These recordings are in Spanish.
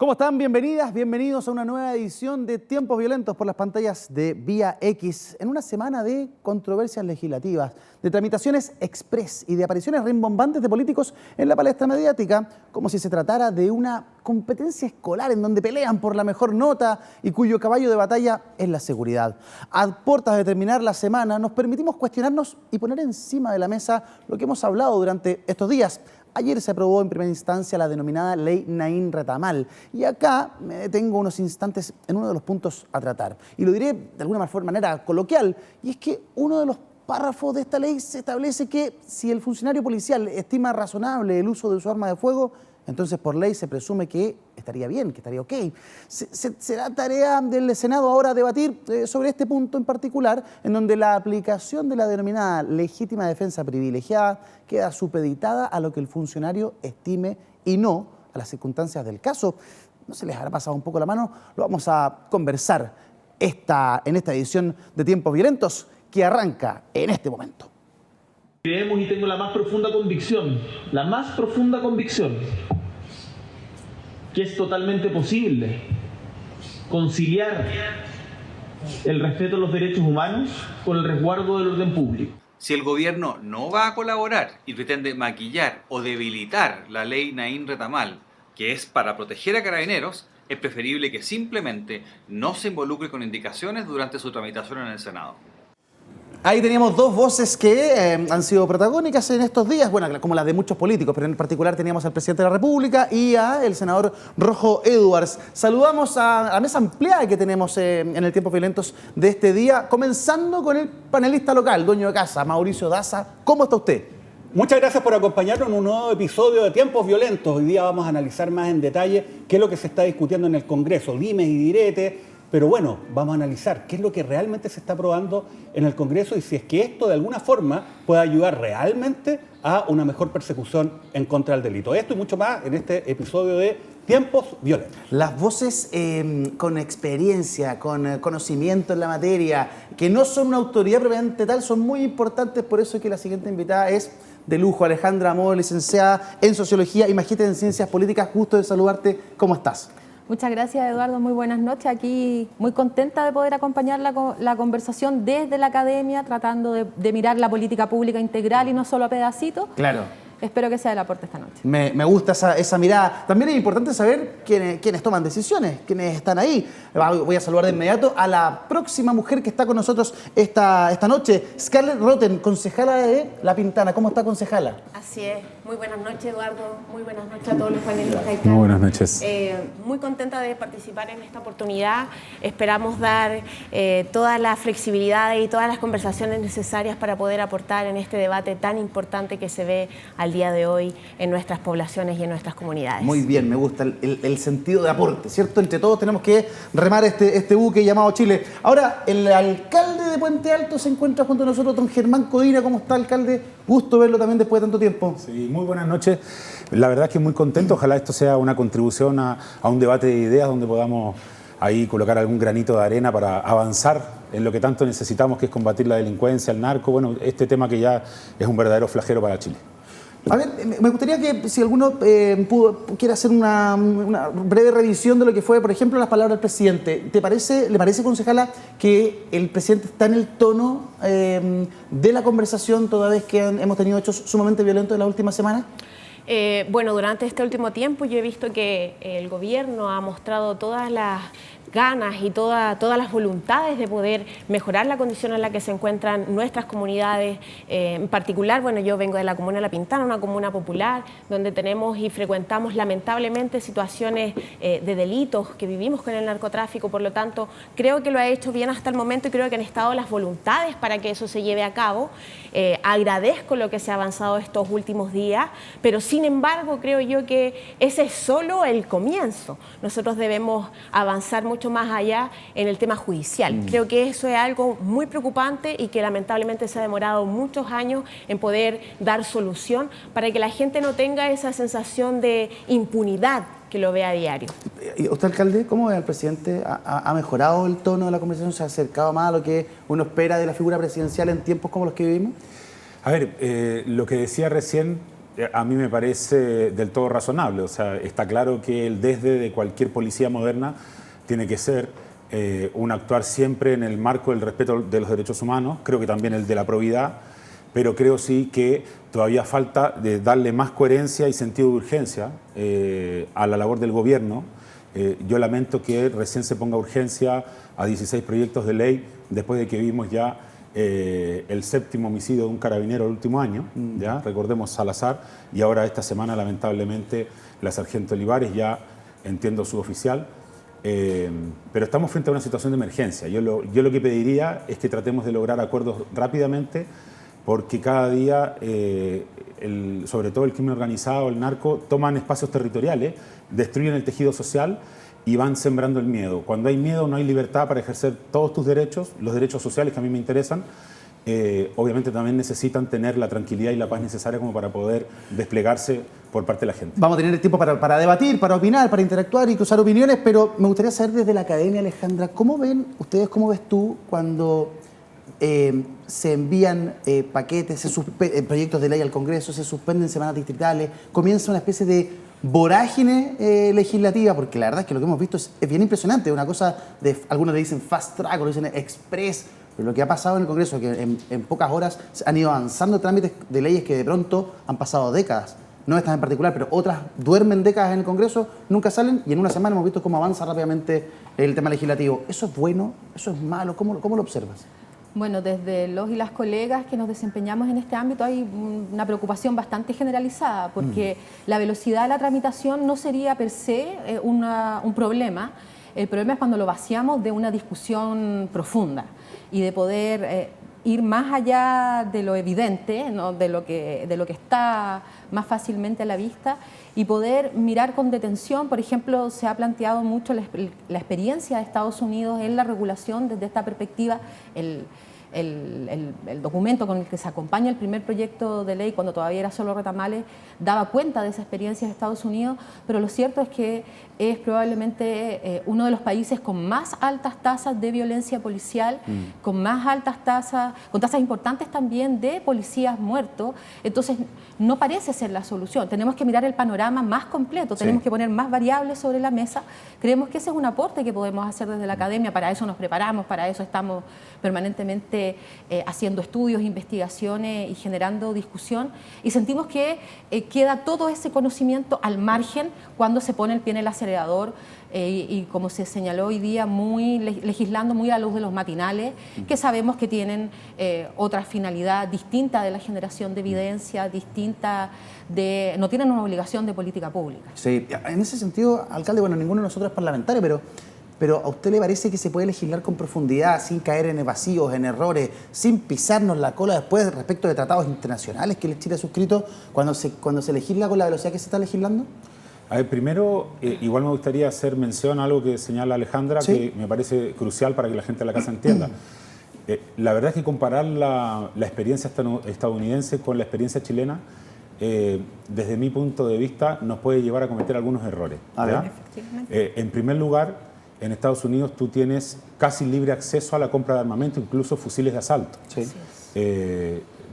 ¿Cómo están? Bienvenidas, bienvenidos a una nueva edición de Tiempos Violentos por las pantallas de Vía X, en una semana de controversias legislativas, de tramitaciones express y de apariciones rimbombantes de políticos en la palestra mediática, como si se tratara de una competencia escolar en donde pelean por la mejor nota y cuyo caballo de batalla es la seguridad. A puertas de terminar la semana, nos permitimos cuestionarnos y poner encima de la mesa lo que hemos hablado durante estos días. Ayer se aprobó en primera instancia la denominada Ley Naín Retamal y acá me detengo unos instantes en uno de los puntos a tratar. Y lo diré de alguna manera coloquial, y es que uno de los párrafos de esta ley se establece que si el funcionario policial estima razonable el uso de su arma de fuego, entonces por ley se presume que estaría bien, que estaría ok. Será tarea del Senado ahora debatir sobre este punto en particular, en donde la aplicación de la denominada legítima defensa privilegiada queda supeditada a lo que el funcionario estime y no a las circunstancias del caso. ¿No se les habrá pasado un poco la mano? Lo vamos a conversar en esta edición de Tiempos Violentos que arranca en este momento. Creemos y tengo la más profunda convicción, que es totalmente posible conciliar el respeto a los derechos humanos con el resguardo del orden público. Si el gobierno no va a colaborar y pretende maquillar o debilitar la ley Naín Retamal, que es para proteger a carabineros, es preferible que simplemente no se involucre con indicaciones durante su tramitación en el Senado. Ahí teníamos dos voces que han sido protagónicas en estos días, bueno, como las de muchos políticos, pero en particular teníamos al presidente de la República y al senador Rojo Edwards. Saludamos a la mesa ampliada que tenemos en el Tiempos Violentos de este día, comenzando con el panelista local, dueño de casa, Mauricio Daza. ¿Cómo está usted? Muchas gracias por acompañarnos en un nuevo episodio de Tiempos Violentos. Hoy día vamos a analizar más en detalle qué es lo que se está discutiendo en el Congreso, dimes y diretes. Pero bueno, vamos a analizar qué es lo que realmente se está aprobando en el Congreso y si es que esto de alguna forma puede ayudar realmente a una mejor persecución en contra del delito. Esto y mucho más en este episodio de Tiempos Violentos. Las voces con experiencia, con conocimiento en la materia, que no son una autoridad propiamente tal, son muy importantes, por eso es que la siguiente invitada es de lujo, Alejandra Amor, licenciada en Sociología y magíster en Ciencias Políticas. Gusto de saludarte. ¿Cómo estás? Muchas gracias, Eduardo. Muy buenas noches. Aquí muy contenta de poder acompañar la conversación desde la academia, tratando de mirar la política pública integral y no solo a pedacitos. Claro. Espero que sea el aporte esta noche. Me gusta esa mirada. También es importante saber quiénes toman decisiones, quiénes están ahí. Voy a saludar de inmediato a la próxima mujer que está con nosotros esta noche, Scarlett Rotten, concejala de La Pintana. ¿Cómo está, concejala? Así es. Muy buenas noches, Eduardo. Muy buenas noches a todos los panelistas. Muy buenas noches. Muy contenta de participar en esta oportunidad. Esperamos dar toda la flexibilidad y todas las conversaciones necesarias para poder aportar en este debate tan importante que se ve al día de hoy en nuestras poblaciones y en nuestras comunidades. Muy bien, me gusta el sentido de aporte, ¿cierto? Entre todos tenemos que remar este buque llamado Chile. Ahora, el alcalde de Puente Alto se encuentra junto a nosotros, don Germán Codina. ¿Cómo está, alcalde? Gusto verlo también después de tanto tiempo. Sí, muy buenas noches. La verdad es que muy contento. Ojalá esto sea una contribución a un debate de ideas donde podamos ahí colocar algún granito de arena para avanzar en lo que tanto necesitamos, que es combatir la delincuencia, el narco. Bueno, este tema que ya es un verdadero flagelo para Chile. A ver, me gustaría que si alguno quiere hacer una breve revisión de lo que fue, por ejemplo, las palabras del presidente. ¿Le parece, concejala, que el presidente está en el tono de la conversación toda vez que hemos tenido hechos sumamente violentos en la última semana? Bueno, durante este último tiempo yo he visto que el gobierno ha mostrado todas las ganas y todas las voluntades de poder mejorar la condición en la que se encuentran nuestras comunidades. En particular, bueno, yo vengo de la comuna de La Pintana, una comuna popular, donde tenemos y frecuentamos lamentablemente situaciones de delitos que vivimos con el narcotráfico. Por lo tanto, creo que lo ha hecho bien hasta el momento y creo que han estado las voluntades para que eso se lleve a cabo. Agradezco lo que se ha avanzado estos últimos días, pero sin embargo creo yo que ese es solo el comienzo. Nosotros debemos avanzar mucho más allá en el tema judicial. Creo que eso es algo muy preocupante y que lamentablemente se ha demorado muchos años en poder dar solución para que la gente no tenga esa sensación de impunidad que lo vea a diario. ¿Y usted, alcalde, cómo ve al presidente? ¿Ha mejorado el tono de la conversación? ¿Se ha acercado más a lo que uno espera de la figura presidencial en tiempos como los que vivimos? A ver, lo que decía recién A mí me parece del todo razonable. O sea, está claro que el desde de cualquier policía moderna tiene que ser un actuar siempre en el marco del respeto de los derechos humanos, creo que también el de la probidad, pero creo sí que todavía falta de darle más coherencia y sentido de urgencia a la labor del gobierno. Yo lamento que recién se ponga urgencia a 16 proyectos de ley después de que vimos ya el 7º homicidio de un carabinero el último año, ¿ya? Recordemos Salazar, y ahora esta semana lamentablemente la sargento Olivares, ya entiendo suboficial, pero estamos frente a una situación de emergencia. Yo lo que pediría es que tratemos de lograr acuerdos rápidamente, porque cada día, sobre todo el crimen organizado, el narco, toman espacios territoriales, destruyen el tejido social y van sembrando el miedo. Cuando hay miedo no hay libertad para ejercer todos tus derechos, los derechos sociales que a mí me interesan. Obviamente también necesitan tener la tranquilidad y la paz necesaria como para poder desplegarse por parte de la gente. Vamos a tener tiempo para debatir, para opinar, para interactuar y cruzar opiniones, pero me gustaría saber desde la academia, Alejandra, ¿cómo ven ustedes, cómo ves tú cuando se envían paquetes, proyectos de ley al Congreso, se suspenden semanas distritales, comienza una especie de vorágine legislativa? Porque la verdad es que lo que hemos visto es bien impresionante, una cosa de, algunos le dicen fast track, otros dicen express, pero lo que ha pasado en el Congreso es que en pocas horas han ido avanzando trámites de leyes que de pronto han pasado décadas, no estas en particular, pero otras duermen décadas en el Congreso, nunca salen, y en una semana hemos visto cómo avanza rápidamente el tema legislativo. ¿Eso es bueno? ¿Eso es malo? ¿Cómo lo observas? Bueno, desde los y las colegas que nos desempeñamos en este ámbito hay una preocupación bastante generalizada, porque la velocidad de la tramitación no sería per se un problema. El problema es cuando lo vaciamos de una discusión profunda y de poder ir más allá de lo evidente, ¿no? de lo que está más fácilmente a la vista, y poder mirar con detención. Por ejemplo, se ha planteado mucho la experiencia de Estados Unidos en la regulación desde esta perspectiva. El documento con el que se acompaña el primer proyecto de ley, cuando todavía era solo retamales, daba cuenta de esa experiencia de Estados Unidos, pero lo cierto es que es probablemente uno de los países con más altas tasas de violencia policial, con más altas tasas, con tasas importantes también de policías muertos. Entonces, no parece ser la solución. Tenemos que mirar el panorama más completo, tenemos que poner más variables sobre la mesa. Creemos que ese es un aporte que podemos hacer desde la academia, para eso nos preparamos, para eso estamos permanentemente haciendo estudios, investigaciones y generando discusión, y sentimos que queda todo ese conocimiento al margen cuando se pone el pie en el acelerador y como se señaló hoy día, legislando muy a la luz de los matinales, que sabemos que tienen otra finalidad distinta de la generación de evidencia, distinta no tienen una obligación de política pública. Sí, en ese sentido, alcalde, bueno, ninguno de nosotros es parlamentario, pero ¿a usted le parece que se puede legislar con profundidad, sin caer en evasivos, en errores, sin pisarnos la cola después respecto de tratados internacionales que Chile ha suscrito, cuando se legisla con la velocidad que se está legislando? A ver, primero, igual me gustaría hacer mención a algo que señala Alejandra, ¿sí?, que me parece crucial para que la gente de la casa entienda. La verdad es que comparar la experiencia estadounidense con la experiencia chilena, desde mi punto de vista, nos puede llevar a cometer algunos errores. En primer lugar, en Estados Unidos tú tienes casi libre acceso a la compra de armamento, incluso fusiles de asalto. Sí.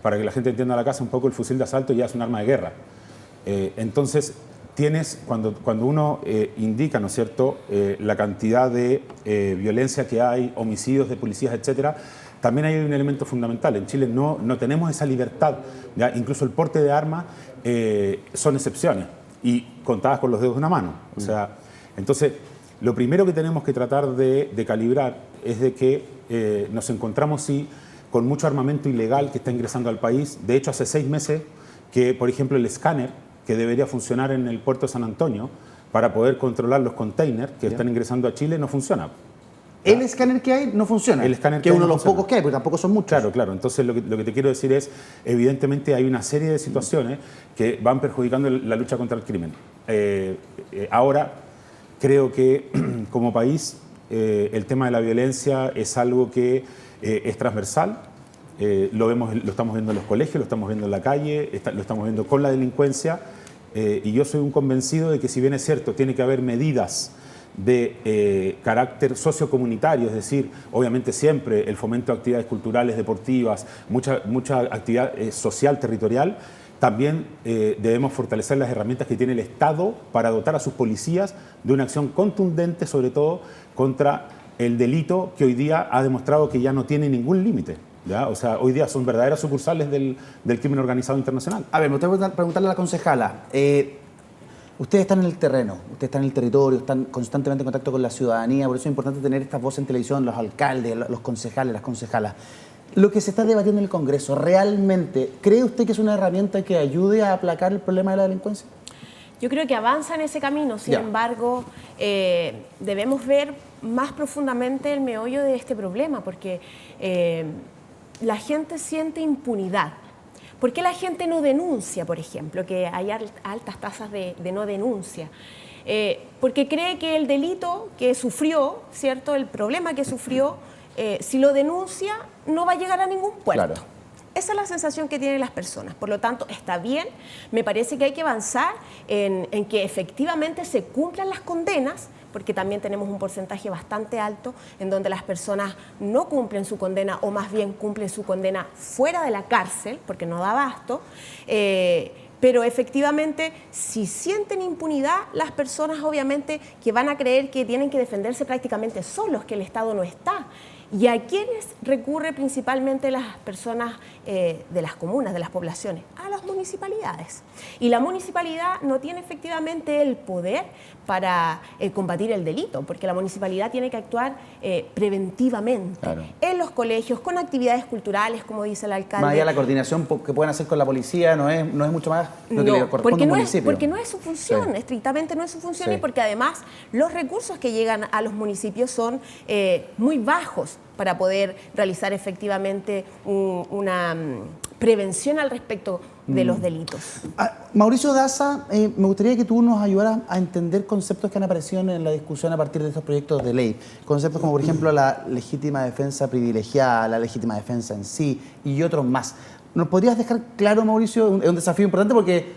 Para que la gente entienda la casa un poco, el fusil de asalto ya es un arma de guerra. Entonces, tienes, cuando uno indica, ¿no es cierto?, la cantidad de violencia que hay, homicidios de policías, etcétera, también hay un elemento fundamental. En Chile no tenemos esa libertad, ¿ya? Incluso el porte de armas son excepciones y contadas con los dedos de una mano. O sea, entonces, lo primero que tenemos que tratar de calibrar es de que nos encontramos, sí, con mucho armamento ilegal que está ingresando al país. De hecho, hace 6 meses que, por ejemplo, el escáner que debería funcionar en el puerto de San Antonio para poder controlar los containers que están ingresando a Chile no funciona. El escáner que hay no funciona, el escáner que es uno de los pocos que hay, porque tampoco son muchos. Claro, claro. Entonces lo que te quiero decir es, evidentemente hay una serie de situaciones que van perjudicando la lucha contra el crimen. Ahora, creo que como país el tema de la violencia es algo que es transversal. Lo estamos viendo en los colegios, lo estamos viendo en la calle, lo estamos viendo con la delincuencia. Y yo soy un convencido de que, si bien es cierto, tiene que haber medidas de carácter sociocomunitario, es decir, obviamente siempre el fomento de actividades culturales, deportivas, mucha actividad social, territorial, también debemos fortalecer las herramientas que tiene el Estado para dotar a sus policías de una acción contundente, sobre todo contra el delito que hoy día ha demostrado que ya no tiene ningún límite. ¿Ya? O sea, hoy día son verdaderas sucursales del crimen organizado internacional. A ver, me gustaría preguntarle a la concejala. Ustedes están en el terreno, ustedes están en el territorio, están constantemente en contacto con la ciudadanía, por eso es importante tener estas voces en televisión, los alcaldes, los concejales, las concejalas. Lo que se está debatiendo en el Congreso, ¿realmente cree usted que es una herramienta que ayude a aplacar el problema de la delincuencia? Yo creo que avanza en ese camino, sin embargo, debemos ver más profundamente el meollo de este problema, porque la gente siente impunidad. ¿Por qué la gente no denuncia, por ejemplo, que hay altas tasas de no denuncia? Porque cree que el delito que sufrió, ¿cierto?, el problema que sufrió, si lo denuncia, no va a llegar a ningún puerto. Claro. Esa es la sensación que tienen las personas. Por lo tanto, está bien, me parece que hay que avanzar en que efectivamente se cumplan las condenas, porque también tenemos un porcentaje bastante alto en donde las personas no cumplen su condena o más bien cumplen su condena fuera de la cárcel, porque no da abasto. Pero efectivamente, si sienten impunidad, las personas obviamente que van a creer que tienen que defenderse prácticamente solos, que el Estado no está. ¿Y a quiénes recurre principalmente las personas de las comunas, de las poblaciones? A las municipalidades. Y la municipalidad no tiene efectivamente el poder para combatir el delito, porque la municipalidad tiene que actuar preventivamente, claro, en los colegios, con actividades culturales, como dice el alcalde. Más allá de la coordinación que pueden hacer con la policía, no es mucho más lo que le corresponde al municipio. Porque no es su función, sí, estrictamente no es su función, sí, y porque además los recursos que llegan a los municipios son muy bajos para poder realizar efectivamente una prevención al respecto de los delitos. Mauricio Daza, me gustaría que tú nos ayudaras a entender conceptos que han aparecido en la discusión a partir de estos proyectos de ley. Conceptos como, por ejemplo, la legítima defensa privilegiada, la legítima defensa en sí y otros más. ¿Nos podrías dejar claro, Mauricio? Es un desafío importante porque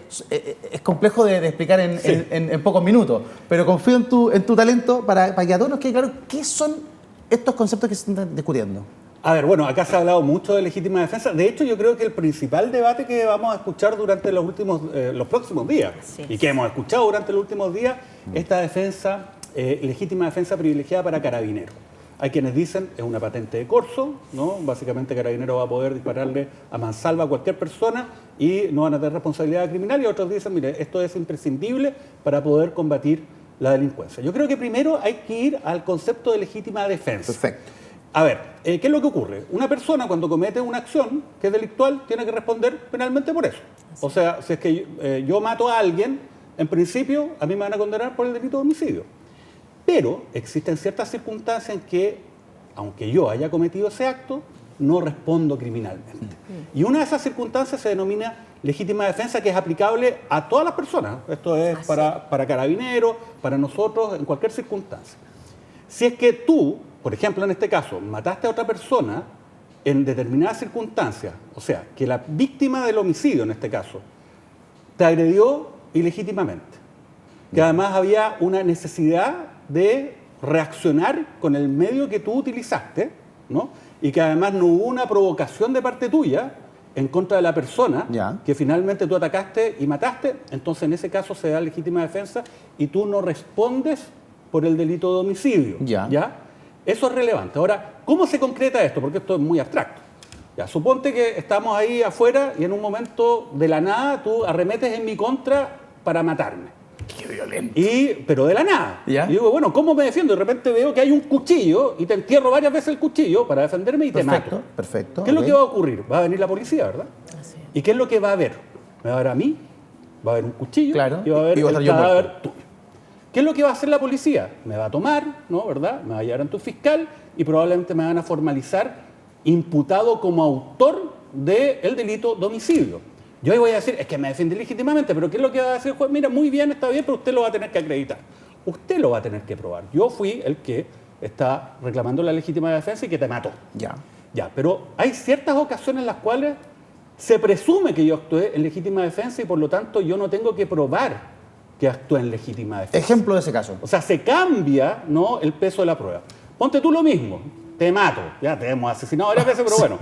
es complejo de explicar en pocos minutos, pero confío en tu talento para que a todos nos quede claro qué son estos conceptos que se están discutiendo. A ver, bueno, acá se ha hablado mucho de legítima defensa. De hecho, yo creo que el principal debate que vamos a escuchar durante los próximos días, y que hemos escuchado durante los últimos días, esta defensa, legítima defensa privilegiada para carabineros. Hay quienes dicen es una patente de corso, ¿no? Básicamente Carabinero va a poder dispararle a mansalva a cualquier persona y no van a tener responsabilidad criminal, y otros dicen, mire, esto es imprescindible para poder combatir la delincuencia. Yo creo que primero hay que ir al concepto de legítima defensa. Perfecto. A ver, ¿qué es lo que ocurre? Una persona cuando comete una acción que es delictual tiene que responder penalmente por eso. O sea, si es que yo mato a alguien, en principio a mí me van a condenar por el delito de homicidio. Pero existen ciertas circunstancias en que, aunque yo haya cometido ese acto, no respondo criminalmente. Y una de esas circunstancias se denomina legítima defensa, que es aplicable a todas las personas. Esto es para carabineros, para nosotros, en cualquier circunstancia. Si es que tú, por ejemplo, en este caso, mataste a otra persona en determinadas circunstancias, o sea, que la víctima del homicidio, en este caso, te agredió ilegítimamente, que además había una necesidad de reaccionar con el medio que tú utilizaste, ¿no? Y que además no hubo una provocación de parte tuya en contra de la persona que finalmente tú atacaste y mataste, entonces en ese caso se da legítima defensa y tú no respondes por el delito de homicidio. ¿Ya? Eso es relevante. Ahora, ¿cómo se concreta esto? Porque esto es muy abstracto. Ya, suponte que estamos ahí afuera y en un momento de la nada tú arremetes en mi contra para matarme. ¡Qué violento! Pero de la nada. ¿Ya? Y digo, bueno, ¿cómo me defiendo? De repente veo que hay un cuchillo y te entierro varias veces el cuchillo para defenderme y te mato. Perfecto. ¿Qué es lo que va a ocurrir? Va a venir la policía, ¿verdad? Así es. ¿Y qué es lo que va a haber? Me va a ver a mí, va a haber un cuchillo, claro, y va a haber y va a el estar yo cadáver muerto. tuyo. ¿Qué es lo que va a hacer la policía? Me va a tomar, ¿no? ¿Verdad? Me va a llevar ante un fiscal y probablemente me van a formalizar imputado como autor del delito de homicidio. Yo ahí voy a decir, es que me defiende legítimamente, pero ¿qué es lo que va a decir el juez? Mira, muy bien, está bien, pero usted lo va a tener que acreditar. Usted lo va a tener que probar. Yo fui el que está reclamando la legítima defensa y que te mató. Ya, pero hay ciertas ocasiones en las cuales se presume que yo actué en legítima defensa y por lo tanto yo no tengo que probar que actué en legítima defensa. Ejemplo de ese caso. O sea, se cambia, ¿no?, el peso de la prueba. Ponte tú lo mismo, te mato, ya te hemos asesinado varias veces, pero bueno.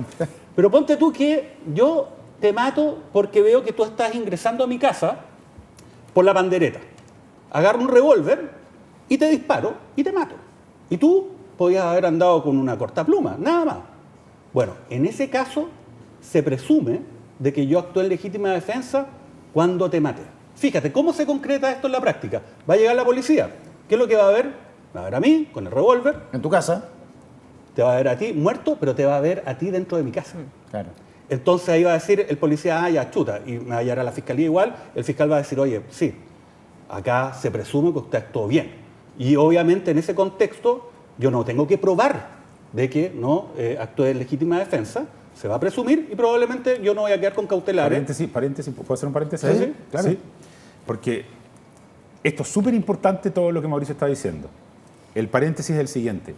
Pero ponte tú que yo te mato porque veo que tú estás ingresando a mi casa por la pandereta. Agarro un revólver y te disparo y te mato. Y tú podías haber andado con una cortapluma, nada más. Bueno, en ese caso se presume de que yo actué en legítima defensa cuando te maté. Fíjate, ¿cómo se concreta esto en la práctica? Va a llegar la policía. ¿Qué es lo que va a ver? Va a ver a mí con el revólver. En tu casa. Te va a ver a ti muerto, pero te va a ver a ti dentro de mi casa. Claro. Entonces ahí va a decir el policía, ah, ya, chuta, y me va a llevar a la fiscalía igual. El fiscal va a decir, oye, sí, acá se presume que usted actuó bien. Y obviamente en ese contexto yo no tengo que probar de que no actué en legítima defensa. Se va a presumir y probablemente yo no voy a quedar con cautelares. Paréntesis, ¿puedo hacer un paréntesis? Sí, claro. Sí, porque esto es súper importante todo lo que Mauricio está diciendo. El paréntesis es el siguiente,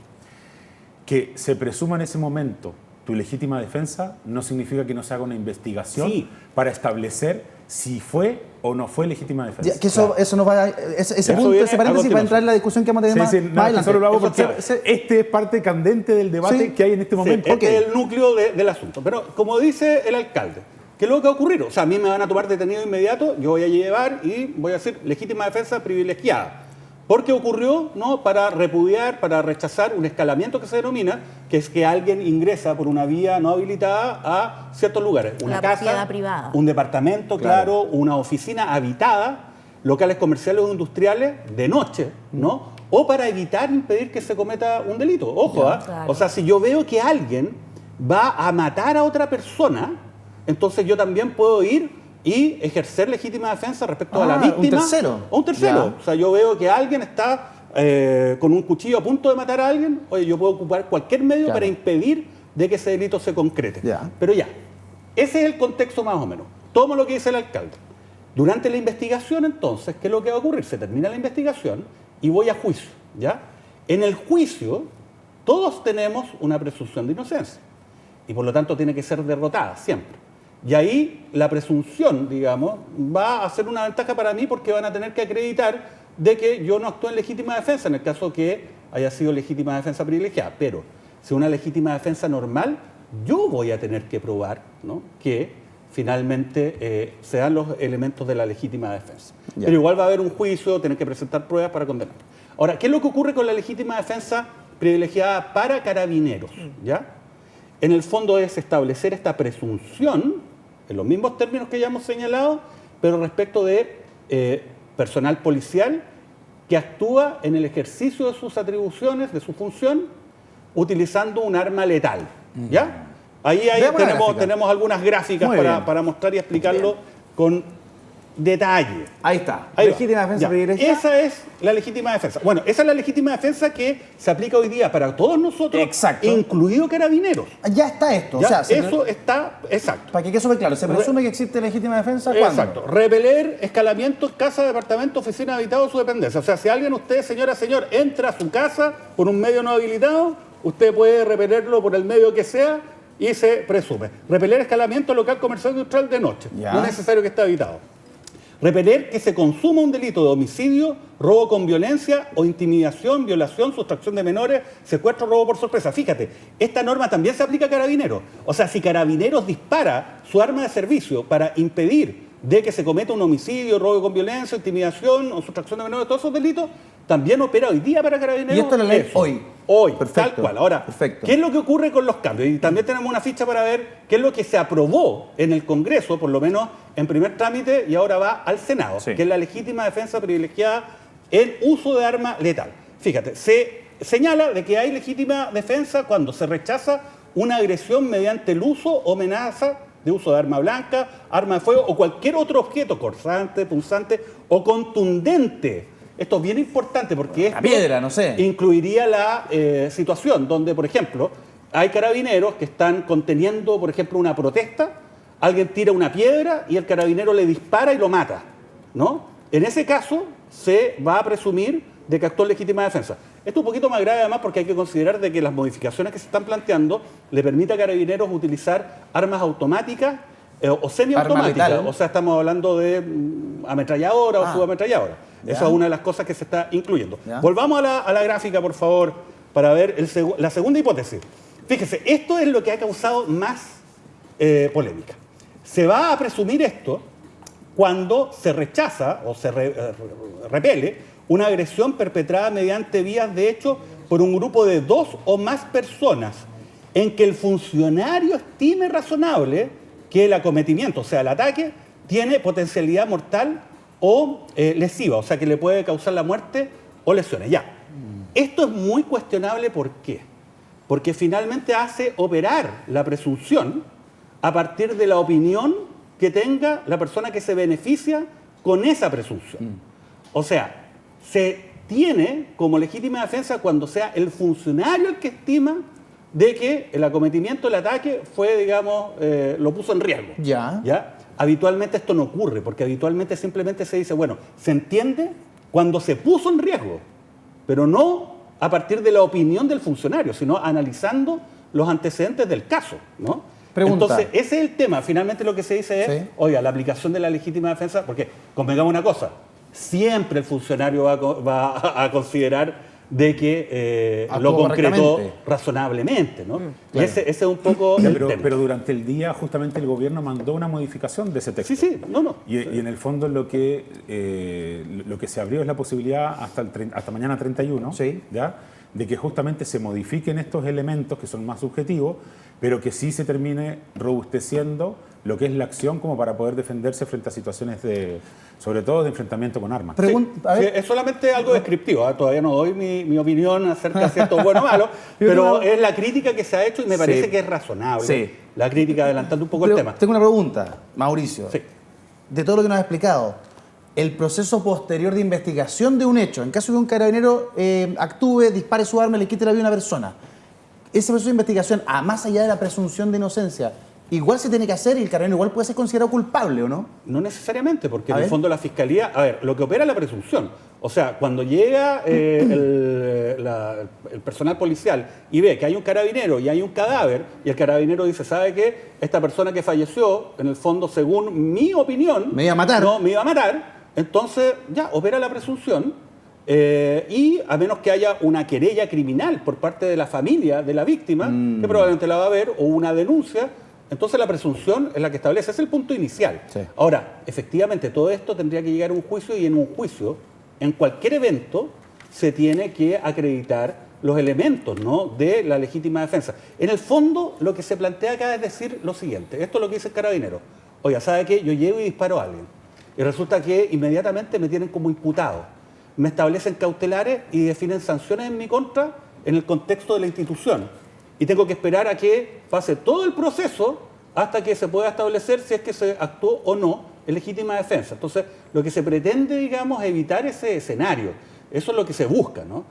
que se presuma en ese momento tu legítima defensa no significa que no se haga una investigación para establecer si fue o no fue legítima defensa. Ya, que eso nos va a, ese punto, ese paréntesis va a entrar en la discusión que vamos a tener más adelante. Solo lo hago porque este es parte candente del debate que hay en este momento. Sí, este es el núcleo del asunto. Pero como dice el alcalde, ¿qué es lo que va a ocurrir? O sea, a mí me van a tomar detenido inmediato, yo voy a llevar y voy a decir legítima defensa privilegiada. Porque ocurrió, ¿no?, para repudiar, para rechazar un escalamiento que se denomina, que es que alguien ingresa por una vía no habilitada a ciertos lugares. Una casa, privada, un departamento, claro, una oficina habitada, locales comerciales o industriales de noche, ¿no? O para evitar, impedir que se cometa un delito. Ojo, claro. O sea, si yo veo que alguien va a matar a otra persona, entonces yo también puedo ir y ejercer legítima defensa respecto a la víctima. ¿Un tercero? O un tercero. Ya. O sea, yo veo que alguien está con un cuchillo a punto de matar a alguien, oye, yo puedo ocupar cualquier medio para impedir de que ese delito se concrete. Ya. Pero ya, ese es el contexto más o menos. Tomo lo que dice el alcalde. Durante la investigación, entonces, ¿qué es lo que va a ocurrir? Se termina la investigación y voy a juicio, ¿ya? En el juicio, todos tenemos una presunción de inocencia y por lo tanto tiene que ser derrotada siempre. Y ahí la presunción, digamos, va a ser una ventaja para mí porque van a tener que acreditar de que yo no actué en legítima defensa, en el caso que haya sido legítima defensa privilegiada. Pero si una legítima defensa normal, yo voy a tener que probar, ¿no?, que finalmente se dan los elementos de la legítima defensa. Ya. Pero igual va a haber un juicio, tener que presentar pruebas para condenar. Ahora, ¿qué es lo que ocurre con la legítima defensa privilegiada para carabineros? ¿Ya? En el fondo es establecer esta presunción, en los mismos términos que ya hemos señalado, pero respecto de personal policial que actúa en el ejercicio de sus atribuciones, de su función, utilizando un arma letal. ¿Ya? Ahí tenemos algunas gráficas para mostrar y explicarlo con detalle. Ahí está. Ahí legítima defensa privilegiada. Esa es la legítima defensa. Bueno, esa es la legítima defensa que se aplica hoy día para todos nosotros, exacto, incluido Carabineros. Ya está esto. ¿Ya? O sea, eso está, exacto. Para que quede súper claro, se presume que existe legítima defensa cuando. Exacto. Repeler escalamientos, casa, departamento, oficina habitada o su dependencia. O sea, si alguien, usted, señora, señor, entra a su casa por un medio no habilitado, usted puede repelerlo por el medio que sea y se presume. Repeler escalamiento local, comercial, industrial de noche. Ya. No es necesario que esté habitado. Repeler que se consuma un delito de homicidio, robo con violencia o intimidación, violación, sustracción de menores, secuestro, robo por sorpresa. Fíjate, esta norma también se aplica a Carabineros. O sea, si Carabineros dispara su arma de servicio para impedir de que se cometa un homicidio, robo con violencia, intimidación o sustracción de menores, todos esos delitos, también opera hoy día para Carabineros. Y esto es la ley hoy. Hoy, Perfecto. tal cual. Ahora, Perfecto. ¿qué es lo que ocurre con los cambios? Y también tenemos una ficha para ver qué es lo que se aprobó en el Congreso, por lo menos en primer trámite, y ahora va al Senado, Sí. que es la legítima defensa privilegiada en uso de arma letal. Fíjate, se señala de que hay legítima defensa cuando se rechaza una agresión mediante el uso o amenaza de uso de arma blanca, arma de fuego o cualquier otro objeto cortante, punzante o contundente. Esto es bien importante porque esto La piedra, no sé. incluiría la situación donde, por ejemplo, hay carabineros que están conteniendo, por ejemplo, una protesta, alguien tira una piedra y el carabinero le dispara y lo mata, ¿no? En ese caso se va a presumir de que actuó en legítima defensa. Esto es un poquito más grave además porque hay que considerar de que las modificaciones que se están planteando le permite a carabineros utilizar armas automáticas o semiautomáticas. O sea, estamos hablando de ametralladora o subametralladora. Ya. Esa es una de las cosas que se está incluyendo. Ya. Volvamos a la gráfica, por favor, para ver la segunda hipótesis. Fíjese, esto es lo que ha causado más polémica. se va a presumir esto cuando se rechaza o se repele una agresión perpetrada mediante vías de hecho por un grupo de 2 o más personas en que el funcionario estime razonable que el acometimiento, o sea, el ataque, tiene potencialidad mortal o lesiva, o sea, que le puede causar la muerte o lesiones. Ya. Esto es muy cuestionable, ¿por qué? Porque finalmente hace operar la presunción a partir de la opinión que tenga la persona que se beneficia con esa presunción. O sea, se tiene como legítima defensa cuando sea el funcionario el que estima de que el acometimiento del ataque fue, digamos, lo puso en riesgo. ¿Ya? Habitualmente esto no ocurre, porque habitualmente simplemente se dice, bueno, se entiende cuando se puso en riesgo, pero no a partir de la opinión del funcionario, sino analizando los antecedentes del caso, ¿no? Pregunta. Entonces, ese es el tema. Finalmente lo que se dice es, oiga, la aplicación de la legítima defensa, porque convengamos una cosa, siempre el funcionario va a considerar de que lo concretó razonablemente, ¿no? Claro. Ese es un poco el tema. Pero durante el día justamente el gobierno mandó una modificación de ese texto. Sí, no. Y en el fondo lo que se abrió es la posibilidad hasta mañana 31, ¿ya?, de que justamente se modifiquen estos elementos que son más subjetivos, pero que sí se termine robusteciendo lo que es la acción como para poder defenderse frente a situaciones sobre todo de enfrentamiento con armas. Es solamente algo descriptivo, ¿eh? Todavía no doy mi opinión acerca de si esto es bueno o malo, pero es la crítica que se ha hecho y me parece que es razonable. La crítica, adelantando un poco el tema. Tengo una pregunta, Mauricio. De todo lo que nos has explicado, el proceso posterior de investigación de un hecho, en caso de que un carabinero actúe, dispare su arma y le quite la vida a una persona, ese proceso de investigación, más allá de la presunción de inocencia, igual se tiene que hacer y el carabinero igual puede ser considerado culpable, ¿o no? No necesariamente, porque en el fondo la fiscalía, lo que opera es la presunción. O sea, cuando llega el personal policial y ve que hay un carabinero y hay un cadáver, y el carabinero dice, ¿sabe qué? Esta persona que falleció, en el fondo, según mi opinión, me iba a matar. No, me iba a matar. Entonces, ya, opera la presunción. Y a menos que haya una querella criminal por parte de la familia de la víctima, que probablemente la va a haber, o una denuncia, entonces la presunción es la que establece, es el punto inicial. Ahora, efectivamente, todo esto tendría que llegar a un juicio, y en un juicio, en cualquier evento, se tiene que acreditar los elementos, ¿no?, de la legítima defensa. En el fondo, lo que se plantea acá es decir lo siguiente, esto es lo que dice el carabinero. Oiga, ¿sabe qué? Yo llego y disparo a alguien, y resulta que inmediatamente me tienen como imputado. Me establecen cautelares y definen sanciones en mi contra en el contexto de la institución. Y tengo que esperar a que pase todo el proceso hasta que se pueda establecer si es que se actuó o no en legítima defensa. Entonces, lo que se pretende, digamos, es evitar ese escenario. Eso es lo que se busca, ¿no?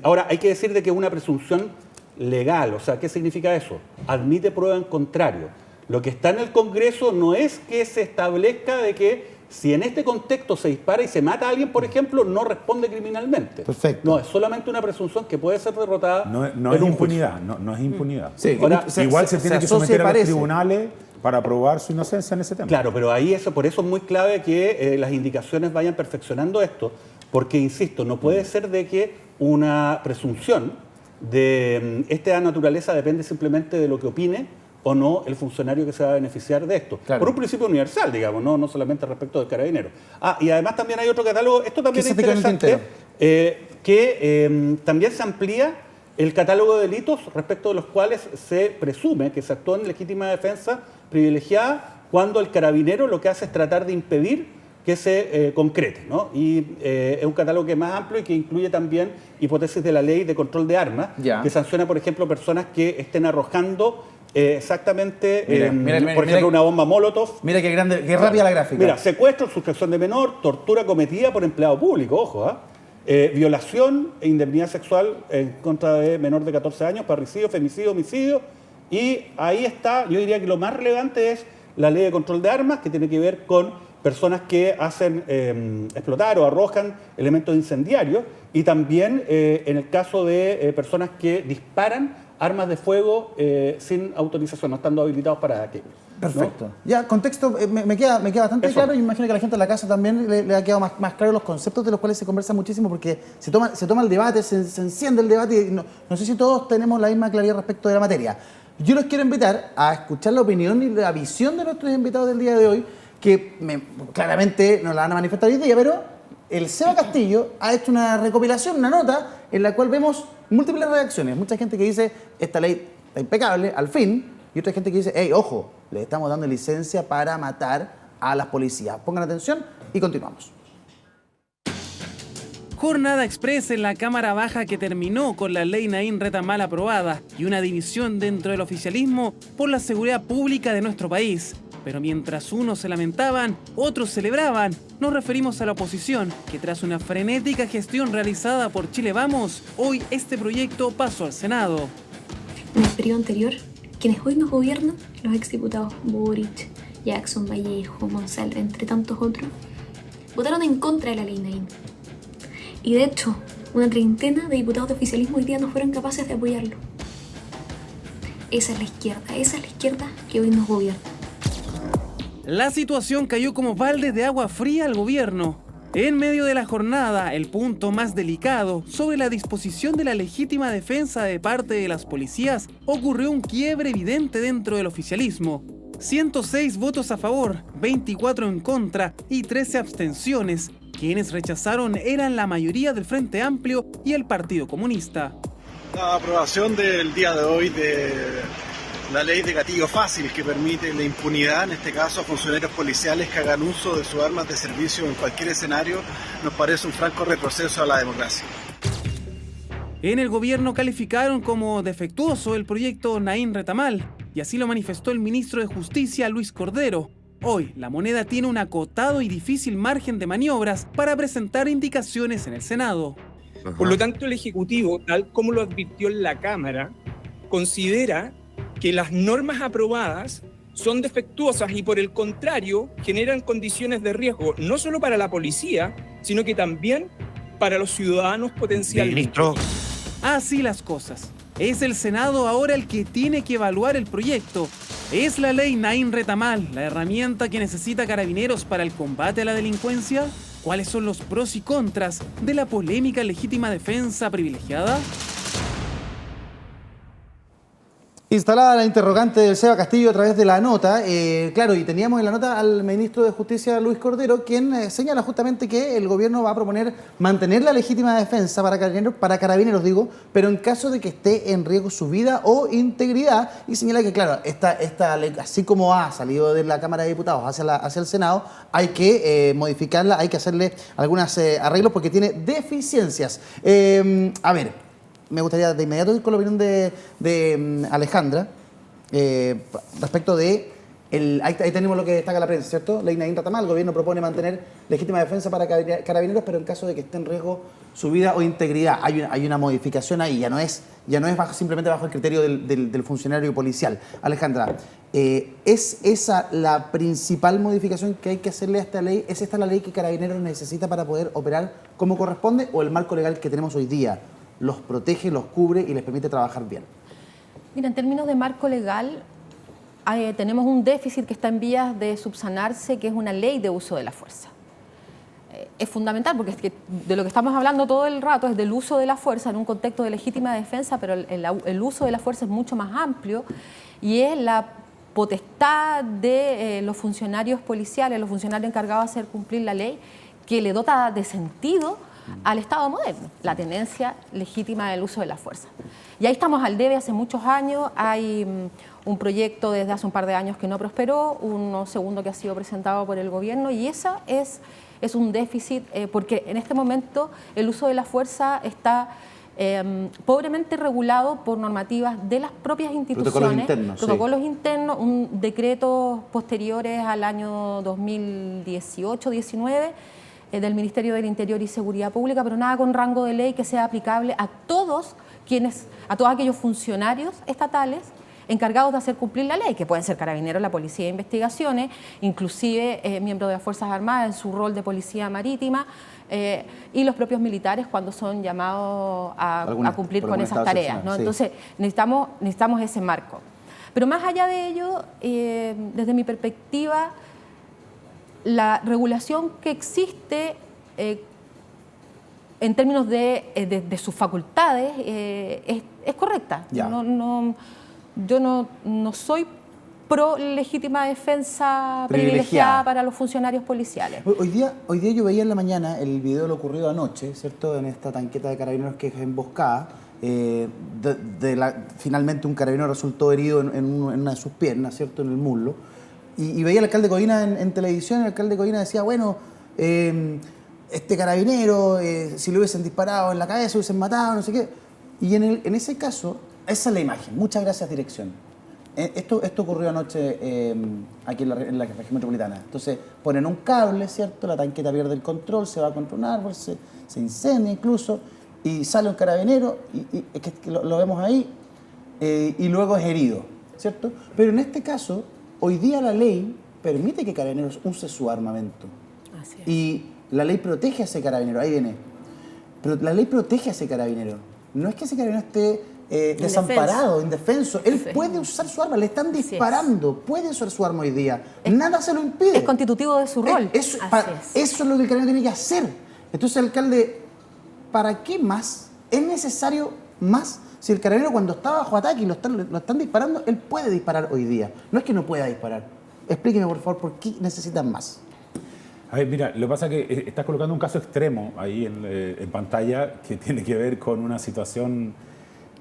Ahora, hay que decir de que es una presunción legal. O sea, ¿qué significa eso? Admite prueba en contrario. Lo que está en el Congreso no es que se establezca de que si en este contexto se dispara y se mata a alguien, por ejemplo, no responde criminalmente. Perfecto. No, es solamente una presunción que puede ser derrotada. No es impunidad, no es impunidad. Ahora, igual se tiene que someter a los tribunales para probar su inocencia en ese tema. Claro, pero ahí por eso es muy clave que las indicaciones vayan perfeccionando esto, porque, insisto, no puede ser de que una presunción de esta naturaleza depende simplemente de lo que opine o no el funcionario que se va a beneficiar de esto. Por un principio universal, digamos, no solamente respecto del carabinero. Y además también hay otro catálogo, esto también es interesante, que también se amplía el catálogo de delitos respecto de los cuales se presume que se actuó en legítima defensa privilegiada cuando el carabinero lo que hace es tratar de impedir que se concrete, ¿no? Y es un catálogo que es más amplio y que incluye también hipótesis de la ley de control de armas, que sanciona, por ejemplo, personas que estén arrojando exactamente, por ejemplo, una bomba Molotov. Mira qué grande, qué rápida la gráfica. Mira, secuestro, sustracción de menor, tortura cometida por empleado público, ojo, violación e indemnidad sexual en contra de menor de 14 años, parricidio, femicidio, homicidio. Y ahí está, yo diría que lo más relevante es la ley de control de armas, que tiene que ver con personas que hacen explotar o arrojan elementos incendiarios, y también en el caso de personas que disparan armas de fuego sin autorización, no estando habilitados para aquello. Perfecto. ¿No? Ya, contexto, me queda bastante claro, y me imagino que a la gente en la casa también le ha quedado más claro los conceptos de los cuales se conversa muchísimo, porque se toma el debate, se enciende el debate, y no sé si todos tenemos la misma claridad respecto de la materia. Yo los quiero invitar a escuchar la opinión y la visión de nuestros invitados del día de hoy, que claramente nos la van a manifestar hoy día, pero el Seba Castillo ha hecho una recopilación, una nota, en la cual vemos múltiples reacciones. Mucha gente que dice, esta ley está impecable, al fin, y otra gente que dice, hey, ojo, le estamos dando licencia para matar a las policías. Pongan atención y continuamos. Jornada express en la Cámara Baja que terminó con la ley Naín Retamal aprobada y una división dentro del oficialismo por la seguridad pública de nuestro país. Pero mientras unos se lamentaban, otros celebraban. Nos referimos a la oposición, que tras una frenética gestión realizada por Chile Vamos, hoy este proyecto pasó al Senado. En el periodo anterior, quienes hoy nos gobiernan, los exdiputados Boric, Jackson, Vallejo, Monsalve, entre tantos otros, votaron en contra de la ley Naín. Y de hecho, una treintena de diputados de oficialismo hoy día no fueron capaces de apoyarlo. Esa es la izquierda que hoy nos gobierna. La situación cayó como balde de agua fría al gobierno. En medio de la jornada, el punto más delicado sobre la disposición de la legítima defensa de parte de las policías, ocurrió un quiebre evidente dentro del oficialismo. 106 votos a favor, 24 en contra y 13 abstenciones. Quienes rechazaron eran la mayoría del Frente Amplio y el Partido Comunista. La aprobación del día de hoy de la ley de gatillo fácil que permite la impunidad, en este caso a funcionarios policiales que hagan uso de sus armas de servicio en cualquier escenario, nos parece un franco retroceso a la democracia. En el gobierno calificaron como defectuoso el proyecto Naín Retamal, y así lo manifestó el ministro de Justicia, Luis Cordero. Hoy, la moneda tiene un acotado y difícil margen de maniobras para presentar indicaciones en el Senado. Por lo tanto, el Ejecutivo, tal como lo advirtió en la Cámara, considera que las normas aprobadas son defectuosas y, por el contrario, generan condiciones de riesgo no solo para la policía, sino que también para los ciudadanos potenciales. Ministro. Así las cosas. Es el Senado ahora el que tiene que evaluar el proyecto. ¿Es la ley Naín Retamal la herramienta que necesita Carabineros para el combate a la delincuencia? ¿Cuáles son los pros y contras de la polémica legítima defensa privilegiada? Instalada la interrogante del Seba Castillo a través de la nota, claro, y teníamos en la nota al ministro de Justicia, Luis Cordero, quien señala justamente que el gobierno va a proponer mantener la legítima defensa para carabineros, pero en caso de que esté en riesgo su vida o integridad, y señala que, claro, esta ley, así como ha salido de la Cámara de Diputados hacia el Senado, hay que modificarla, hay que hacerle algunos arreglos porque tiene deficiencias. A ver, me gustaría de inmediato ir con la opinión de Alejandra respecto de... Ahí tenemos lo que destaca la prensa, ¿cierto? Ley Naín Retamal, el gobierno propone mantener legítima defensa para carabineros, pero en caso de que esté en riesgo su vida o integridad. Hay una modificación ahí, ya no es simplemente bajo el criterio del funcionario policial. Alejandra, ¿es esa la principal modificación que hay que hacerle a esta ley? ¿Es esta la ley que Carabineros necesita para poder operar como corresponde o el marco legal que tenemos hoy día los protege, los cubre y les permite trabajar bien? Mira, en términos de marco legal, tenemos un déficit que está en vías de subsanarse, que es una ley de uso de la fuerza. Es fundamental porque es que de lo que estamos hablando todo el rato es del uso de la fuerza en un contexto de legítima defensa, pero el uso de la fuerza es mucho más amplio y es la potestad de los funcionarios policiales, los funcionarios encargados de hacer cumplir la ley, que le dota de sentido al Estado moderno, la tenencia legítima del uso de la fuerza. Y ahí estamos al debe hace muchos años, hay un proyecto desde hace un par de años que no prosperó, uno segundo que ha sido presentado por el gobierno y esa es un déficit porque en este momento el uso de la fuerza está pobremente regulado por normativas de las propias instituciones, protocolos internos, un decreto posteriores al año 2018-19 del Ministerio del Interior y Seguridad Pública, pero nada con rango de ley que sea aplicable a todos aquellos funcionarios estatales encargados de hacer cumplir la ley, que pueden ser carabineros, la Policía de Investigaciones, inclusive miembros de las Fuerzas Armadas en su rol de policía marítima, y los propios militares cuando son llamados a cumplir con esas tareas, ¿no? Sí. Entonces necesitamos ese marco. Pero más allá de ello, desde mi perspectiva, la regulación que existe en términos de sus facultades es correcta. yo no soy pro legítima defensa privilegiada para los funcionarios policiales. Hoy día yo veía en la mañana el video de lo ocurrido anoche, ¿cierto? En esta tanqueta de carabineros que es emboscada. Finalmente un carabinero resultó herido en una de sus piernas, ¿cierto? En el muslo. Y veía al alcalde Codina en televisión, el alcalde Codina decía, bueno, este carabinero, si lo hubiesen disparado en la cabeza, lo hubiesen matado, no sé qué. Y en ese caso, esa es la imagen. Muchas gracias, dirección. Esto ocurrió anoche aquí en la región metropolitana. Entonces ponen un cable, ¿cierto? La tanqueta pierde el control, se va contra un árbol, se incendia incluso, y sale un carabinero, y que lo vemos ahí, y luego es herido, ¿cierto? Pero en este caso, hoy día la ley permite que carabineros use su armamento. Así es. Y la ley protege a ese carabinero, ahí viene. Pero la ley protege a ese carabinero. No es que ese carabinero esté desamparado, indefenso. Él puede usar su arma, le están disparando, puede usar su arma hoy día. Nada se lo impide. Es constitutivo de su rol. Eso es lo que el carabinero tiene que hacer. Entonces, alcalde, ¿para qué más? ¿Es necesario más? Si el carabinero cuando está bajo ataque y lo están disparando, él puede disparar hoy día. No es que no pueda disparar. Explíqueme, por favor, ¿por qué necesitan más? A ver, mira, lo que pasa es que estás colocando un caso extremo ahí en pantalla que tiene que ver con una situación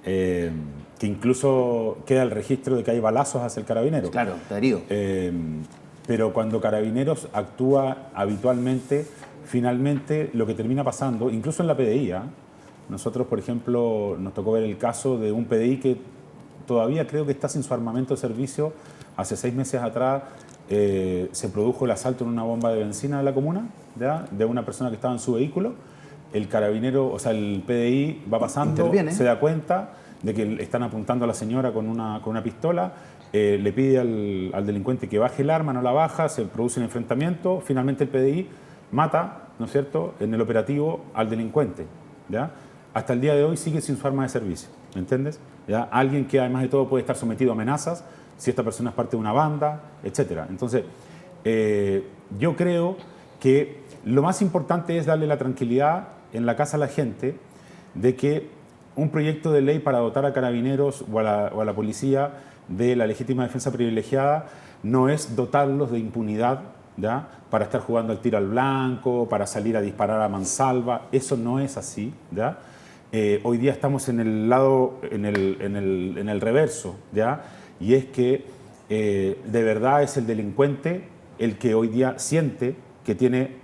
que incluso queda el registro de que hay balazos hacia el carabinero. Claro, está herido. Pero cuando Carabineros actúa habitualmente, finalmente lo que termina pasando, incluso en la PDI, nosotros, por ejemplo, nos tocó ver el caso de un PDI que todavía creo que está sin su armamento de servicio. Hace 6 meses atrás se produjo el asalto en una bomba de benzina de la comuna, ¿ya? De una persona que estaba en su vehículo. El carabinero, o sea, el PDI va pasando, se da cuenta de que están apuntando a la señora con una pistola, le pide al delincuente que baje el arma, no la baja, se produce un enfrentamiento, finalmente el PDI mata, ¿no es cierto?, en el operativo al delincuente, ¿ya? Hasta el día de hoy sigue sin su arma de servicio, ¿me entiendes? ¿Ya? Alguien que además de todo puede estar sometido a amenazas, si esta persona es parte de una banda, etc. Entonces, yo creo que lo más importante es darle la tranquilidad en la casa a la gente de que un proyecto de ley para dotar a carabineros o a la policía de la legítima defensa privilegiada no es dotarlos de impunidad, ¿ya?, para estar jugando al tiro al blanco, para salir a disparar a mansalva. Eso no es así, ¿ya? Hoy día estamos en el lado, en el reverso, ¿ya? Y es que de verdad es el delincuente el que hoy día siente que tiene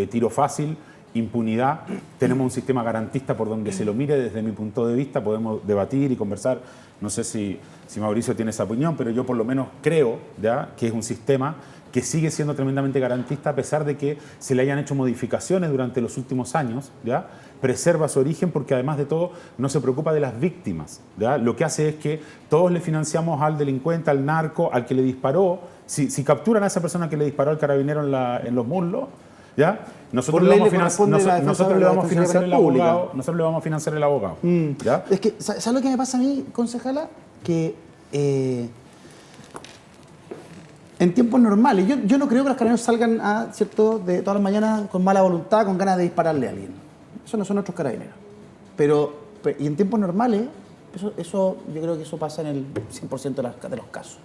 tiro fácil, impunidad. Tenemos un sistema garantista por donde se lo mire. Desde mi punto de vista podemos debatir y conversar. No sé si Mauricio tiene esa opinión, pero yo por lo menos creo, ¿ya?, que es un sistema que sigue siendo tremendamente garantista a pesar de que se le hayan hecho modificaciones durante los últimos años, ¿ya? Preserva su origen porque además de todo no se preocupa de las víctimas, ¿ya? Lo que hace es que todos le financiamos al delincuente, al narco, al que le disparó. Si capturan a esa persona que le disparó al carabinero en los muslos, ¿ya?, nosotros le vamos a financiar el abogado. Nosotros le vamos a financiar el abogado. ¿Ya? Es que, ¿sabes lo que me pasa a mí, concejala? Que en tiempos normales, yo no creo que los carabineros salgan ¿cierto?, de todas las mañanas con mala voluntad, con ganas de dispararle a alguien. Eso no son nuestros carabineros. Y en tiempos normales, eso yo creo que eso pasa en el 100% de los casos.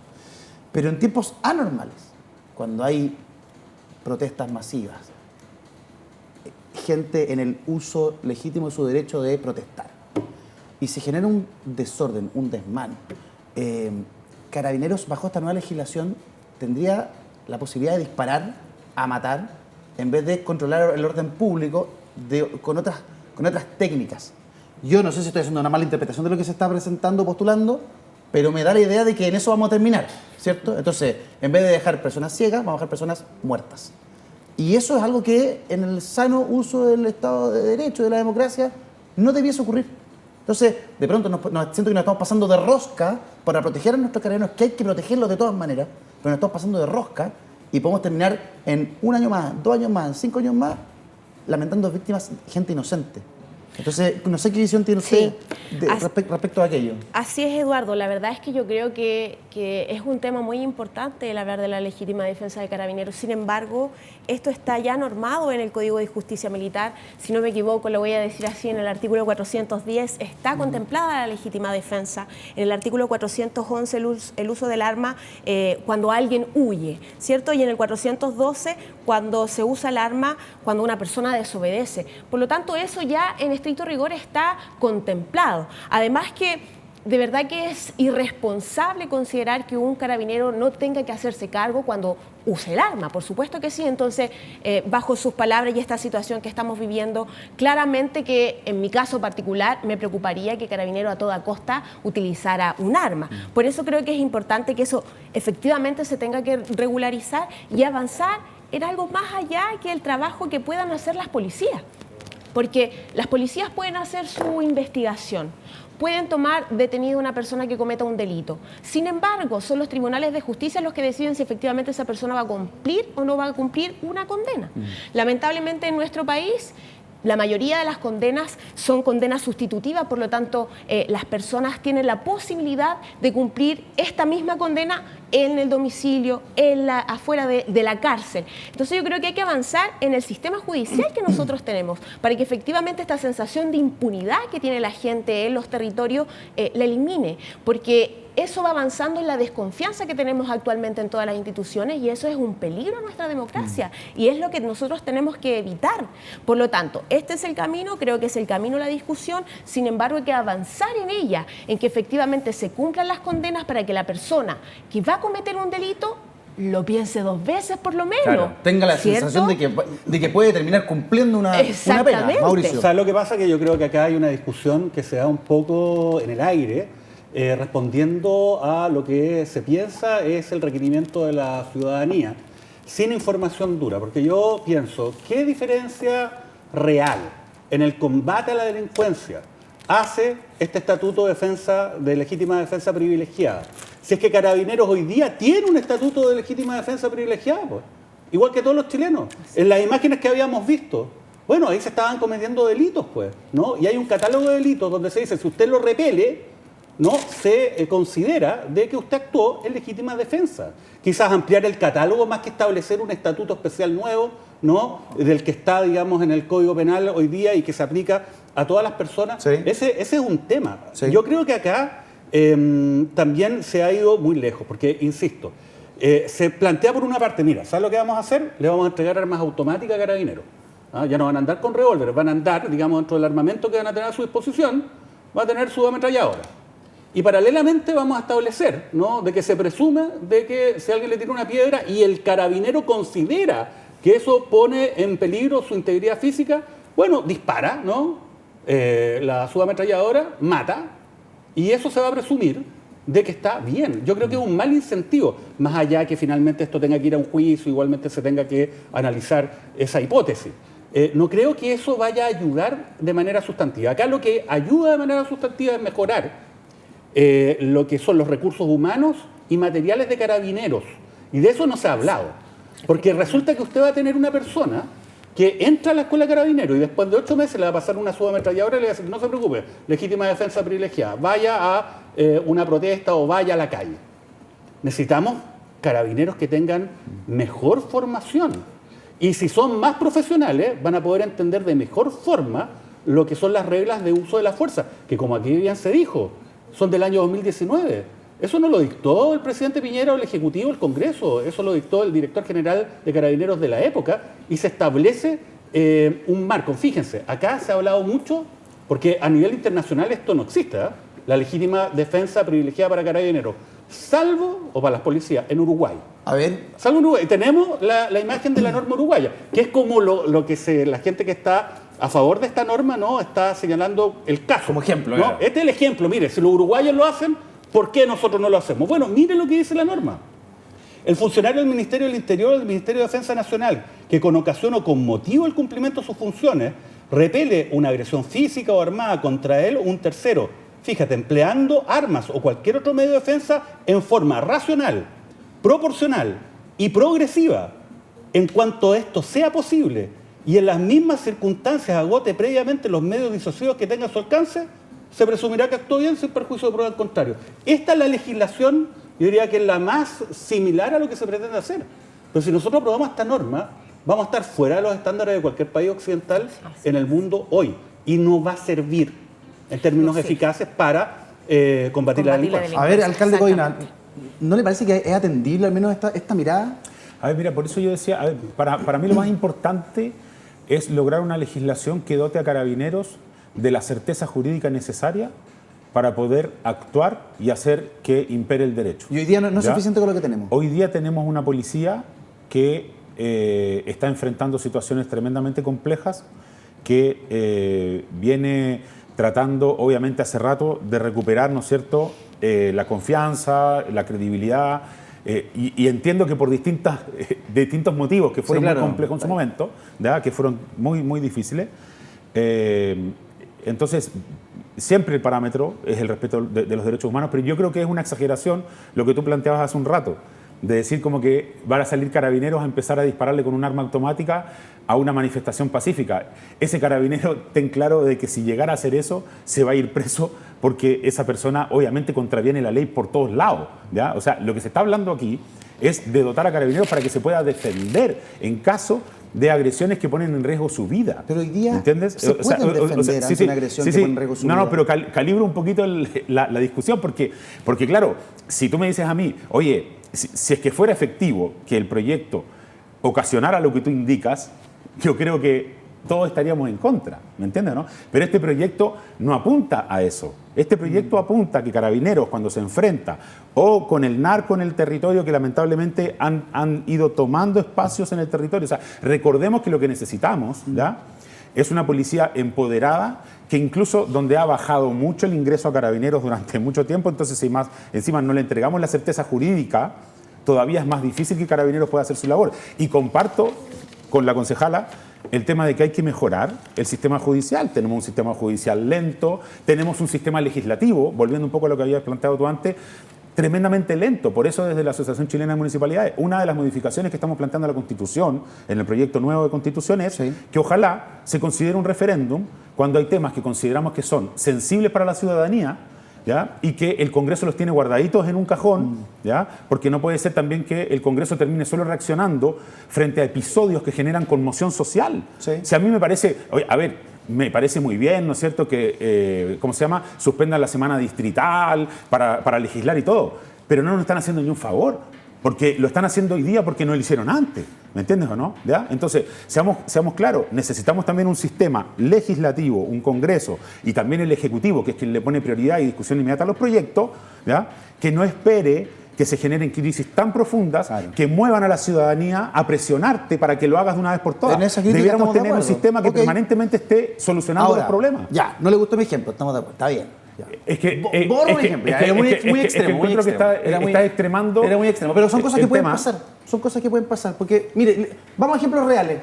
Pero en tiempos anormales, cuando hay protestas masivas, gente en el uso legítimo de su derecho de protestar, y se genera un desorden, un desmán, Carabineros, bajo esta nueva legislación, tendría la posibilidad de disparar a matar en vez de controlar el orden público con otras técnicas. Yo no sé si estoy haciendo una mala interpretación de lo que se está presentando, postulando, pero me da la idea de que en eso vamos a terminar, ¿cierto? Entonces, en vez de dejar personas ciegas, vamos a dejar personas muertas. Y eso es algo que en el sano uso del Estado de Derecho, de la democracia, no debiese ocurrir. Entonces, de pronto siento que nos estamos pasando de rosca para proteger a nuestros carabineros, que hay que protegerlos de todas maneras, pero nos estamos pasando de rosca y podemos terminar en 1 año más, 2 años más, 5 años más, lamentando víctimas, gente inocente. Entonces, no sé qué visión tiene usted respecto a aquello. Así es, Eduardo. La verdad es que yo creo que es un tema muy importante el hablar de la legítima defensa de Carabineros. Sin embargo, esto está ya normado en el Código de Justicia Militar. Si no me equivoco, lo voy a decir así, en el artículo 410 está contemplada la legítima defensa. En el artículo 411 el uso del arma cuando alguien huye, ¿cierto? Y en el 412 cuando se usa el arma cuando una persona desobedece. Por lo tanto, eso ya en estricto rigor está contemplado. Además que de verdad que es irresponsable considerar que un carabinero no tenga que hacerse cargo cuando use el arma, por supuesto que sí. Entonces, bajo sus palabras y esta situación que estamos viviendo, claramente que en mi caso particular me preocuparía que Carabinero a toda costa utilizara un arma. Por eso creo que es importante que eso efectivamente se tenga que regularizar y avanzar en algo más allá que el trabajo que puedan hacer las policías. Porque las policías pueden hacer su investigación, pueden tomar detenida a una persona que cometa un delito. Sin embargo, son los tribunales de justicia los que deciden si efectivamente esa persona va a cumplir o no va a cumplir una condena. Lamentablemente en nuestro país, la mayoría de las condenas son condenas sustitutivas, por lo tanto, las personas tienen la posibilidad de cumplir esta misma condena en el domicilio, afuera de la cárcel. Entonces yo creo que hay que avanzar en el sistema judicial que nosotros tenemos para que efectivamente esta sensación de impunidad que tiene la gente en los territorios la elimine, porque eso va avanzando en la desconfianza que tenemos actualmente en todas las instituciones y eso es un peligro a nuestra democracia y es lo que nosotros tenemos que evitar. Por lo tanto, este es el camino, creo que es el camino a la discusión, sin embargo hay que avanzar en ella, en que efectivamente se cumplan las condenas para que la persona que va a cometer un delito lo piense 2 veces por lo menos. Claro, tenga la sensación de que puede terminar cumpliendo una pena, Mauricio. O sea, lo que pasa es que yo creo que acá hay una discusión que se da un poco en el aire, respondiendo a lo que se piensa es el requerimiento de la ciudadanía, sin información dura, porque yo pienso, ¿qué diferencia real en el combate a la delincuencia hace este estatuto de legítima defensa privilegiada? Si es que Carabineros hoy día tiene un estatuto de legítima defensa privilegiada, pues, igual que todos los chilenos, en las imágenes que habíamos visto. Bueno, ahí se estaban cometiendo delitos, pues, ¿no? Y hay un catálogo de delitos donde se dice, si usted lo repele, no se considera de que usted actuó en legítima defensa. Quizás ampliar el catálogo más que establecer un estatuto especial nuevo, ¿no? Del que está, digamos, en el Código Penal hoy día y que se aplica a todas las personas. Sí. Ese es un tema. Sí. Yo creo que acá también se ha ido muy lejos, porque, insisto, se plantea por una parte, mira, ¿sabes lo que vamos a hacer? Le vamos a entregar armas automáticas a Carabineros. Ya no van a andar con revólveres, van a andar, digamos, dentro del armamento que van a tener a su disposición, va a tener su ametralladora. Y paralelamente vamos a establecer, ¿no?, de que se presume de que si alguien le tira una piedra y el carabinero considera que eso pone en peligro su integridad física, bueno, dispara, ¿no?, la subametralladora, mata, y eso se va a presumir de que está bien. Yo creo que es un mal incentivo, más allá que finalmente esto tenga que ir a un juicio, igualmente se tenga que analizar esa hipótesis. No creo que eso vaya a ayudar de manera sustantiva. Acá lo que ayuda de manera sustantiva es mejorar lo que son los recursos humanos y materiales de Carabineros. Y de eso no se ha hablado. Porque resulta que usted va a tener una persona que entra a la escuela de Carabineros y después de 8 meses le va a pasar una subametralladora y le va a decir, no se preocupe, legítima defensa privilegiada, vaya a una protesta o vaya a la calle. Necesitamos Carabineros que tengan mejor formación. Y si son más profesionales, van a poder entender de mejor forma lo que son las reglas de uso de la fuerza, que como aquí bien se dijo, son del año 2019. Eso no lo dictó el presidente Piñera o el Ejecutivo, el Congreso. Eso lo dictó el director general de Carabineros de la época y se establece un marco. Fíjense, acá se ha hablado mucho, porque a nivel internacional esto no existe, ¿eh? La legítima defensa privilegiada para Carabineros, salvo, o para las policías, en Uruguay. A ver. Salvo en Uruguay. Tenemos la imagen de la norma uruguaya, que es como lo que la gente que está a favor de esta norma, ¿no?, está señalando el caso. Como ejemplo, ¿no? Este es el ejemplo. Mire, si los uruguayos lo hacen, ¿por qué nosotros no lo hacemos? Bueno, mire lo que dice la norma. El funcionario del Ministerio del Interior o del Ministerio de Defensa Nacional, que con ocasión o con motivo del cumplimiento de sus funciones, repele una agresión física o armada contra él o un tercero, fíjate, empleando armas o cualquier otro medio de defensa en forma racional, proporcional y progresiva, en cuanto esto sea posible, y en las mismas circunstancias agote previamente los medios disuasivos que tenga a su alcance, se presumirá que actuó bien sin perjuicio de prueba al contrario. Esta es la legislación, yo diría que es la más similar a lo que se pretende hacer. Pero si nosotros aprobamos esta norma, vamos a estar fuera de los estándares de cualquier país occidental en el mundo hoy. Y no va a servir en términos eficaces para combatir la delincuencia. A ver, alcalde Codina, ¿no le parece que es atendible al menos esta mirada? A ver, mira, por eso yo decía, a ver, para mí lo más importante es lograr una legislación que dote a Carabineros de la certeza jurídica necesaria para poder actuar y hacer que impere el derecho. Y hoy día no es suficiente con lo que tenemos. Hoy día tenemos una policía que está enfrentando situaciones tremendamente complejas, que viene tratando, obviamente, hace rato de recuperar, ¿no es cierto?, la confianza, la credibilidad, y entiendo que por distintos motivos que fueron muy complejos en su momento, ¿verdad?, que fueron muy, muy difíciles. Entonces, siempre el parámetro es el respeto de los derechos humanos, pero yo creo que es una exageración lo que tú planteabas hace un rato, de decir como que van a salir carabineros a empezar a dispararle con un arma automática a una manifestación pacífica. Ese carabinero, ten claro de que si llegara a hacer eso, se va a ir preso porque esa persona obviamente contraviene la ley por todos lados, ¿ya? O sea, lo que se está hablando aquí es de dotar a carabineros para que se pueda defender en caso de agresiones que ponen en riesgo su vida. Pero hoy día ¿entiendes? se pueden defender ante una agresión que pone en riesgo su vida. No, pero calibro un poquito la discusión porque claro, si tú me dices a mí, oye, si es que fuera efectivo que el proyecto ocasionara lo que tú indicas, yo creo que todos estaríamos en contra, ¿me entiendes, no? Pero este proyecto no apunta a eso. Este proyecto apunta a que Carabineros, cuando se enfrenta o con el narco en el territorio, que lamentablemente han ido tomando espacios en el territorio. O sea, recordemos que lo que necesitamos, ¿ya?, es una policía empoderada, que incluso donde ha bajado mucho el ingreso a Carabineros durante mucho tiempo, entonces si más encima no le entregamos la certeza jurídica, todavía es más difícil que Carabineros pueda hacer su labor. Y comparto con la concejala el tema de que hay que mejorar el sistema judicial. Tenemos un sistema judicial lento, tenemos un sistema legislativo, volviendo un poco a lo que habías planteado tú antes, tremendamente lento. Por eso desde la Asociación Chilena de Municipalidades, una de las modificaciones que estamos planteando a la Constitución, en el proyecto nuevo de Constitución, es que ojalá se considere un referéndum cuando hay temas que consideramos que son sensibles para la ciudadanía, ¿ya?, y que el Congreso los tiene guardaditos en un cajón, ¿ya?, porque no puede ser también que el Congreso termine solo reaccionando frente a episodios que generan conmoción social. Si a mí me parece, oye, a ver, me parece muy bien, ¿no es cierto?, que, ¿cómo se llama?, suspendan la semana distrital para legislar y todo, pero no nos están haciendo ni un favor, porque lo están haciendo hoy día porque no lo hicieron antes, ¿me entiendes o no? ¿Ya? Entonces, seamos claros, necesitamos también un sistema legislativo, un Congreso y también el Ejecutivo, que es quien le pone prioridad y discusión inmediata a los proyectos, ¿ya?, que no espere que se generen crisis tan profundas que muevan a la ciudadanía a presionarte para que lo hagas de una vez por todas. Debiéramos tener un sistema que permanentemente esté solucionando los problemas. Ya, no le gustó mi ejemplo, estamos de acuerdo, está bien. Es que borro un ejemplo, era muy extremo. Encuentro que está extremando. Era muy extremo, pero son cosas que pueden pasar. Son cosas que pueden pasar, porque, mire, vamos a ejemplos reales.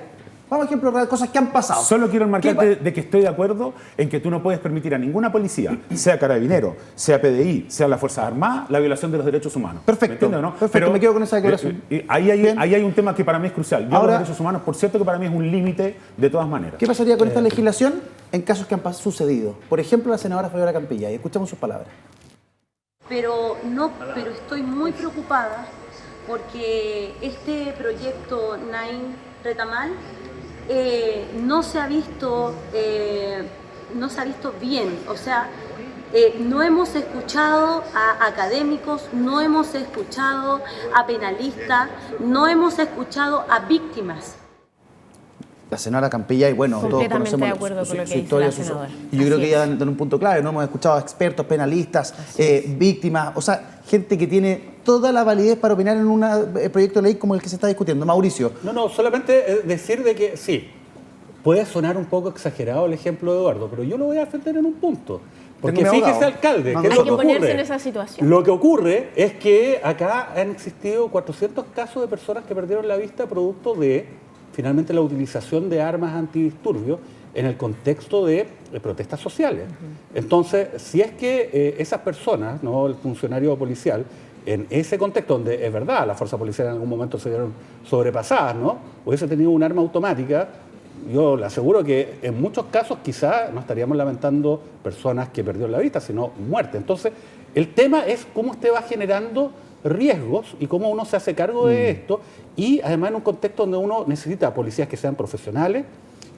Vamos a ejemplos reales, cosas que han pasado. Solo quiero enmarcarte de que estoy de acuerdo en que tú no puedes permitir a ninguna policía, sea Carabinero, sea PDI, sea las Fuerzas Armadas, la violación de los derechos humanos. Perfecto. ¿Me entiendes o no? Perfecto, pero me quedo con esa declaración. Ahí hay un tema que para mí es crucial. Yo, los derechos humanos, por cierto, que para mí es un límite de todas maneras. ¿Qué pasaría con esta legislación en casos que han sucedido? Por ejemplo, la senadora Fabiola Campilla, y escuchamos sus palabras. Pero estoy muy preocupada porque este proyecto Nain Retamal no se ha visto bien, o sea, no hemos escuchado a académicos, no hemos escuchado a penalistas, no hemos escuchado a víctimas. La senadora Campilla, y bueno, todos conocemos su historia, y yo creo que ella da un punto clave, ¿no? Hemos escuchado a expertos, penalistas, víctimas, o sea, gente que tiene toda la validez para opinar en un proyecto de ley como el que se está discutiendo. Mauricio. No, solamente decir de que sí, puede sonar un poco exagerado el ejemplo de Eduardo, pero yo lo voy a defender en un punto. Porque fíjese, alcalde, ¿qué es lo que ocurre? ponerse en esa situación. Lo que ocurre es que acá han existido 400 casos de personas que perdieron la vista producto de, finalmente, la utilización de armas antidisturbios en el contexto de protestas sociales. Entonces, si es que esas personas, ¿no?, el funcionario policial, en ese contexto donde es verdad, las fuerzas policiales en algún momento se vieron sobrepasadas, ¿no?, hubiese tenido un arma automática, yo le aseguro que en muchos casos quizás no estaríamos lamentando personas que perdieron la vida, sino muerte. Entonces, el tema es cómo usted va generando riesgos y cómo uno se hace cargo de esto, y además en un contexto donde uno necesita policías que sean profesionales,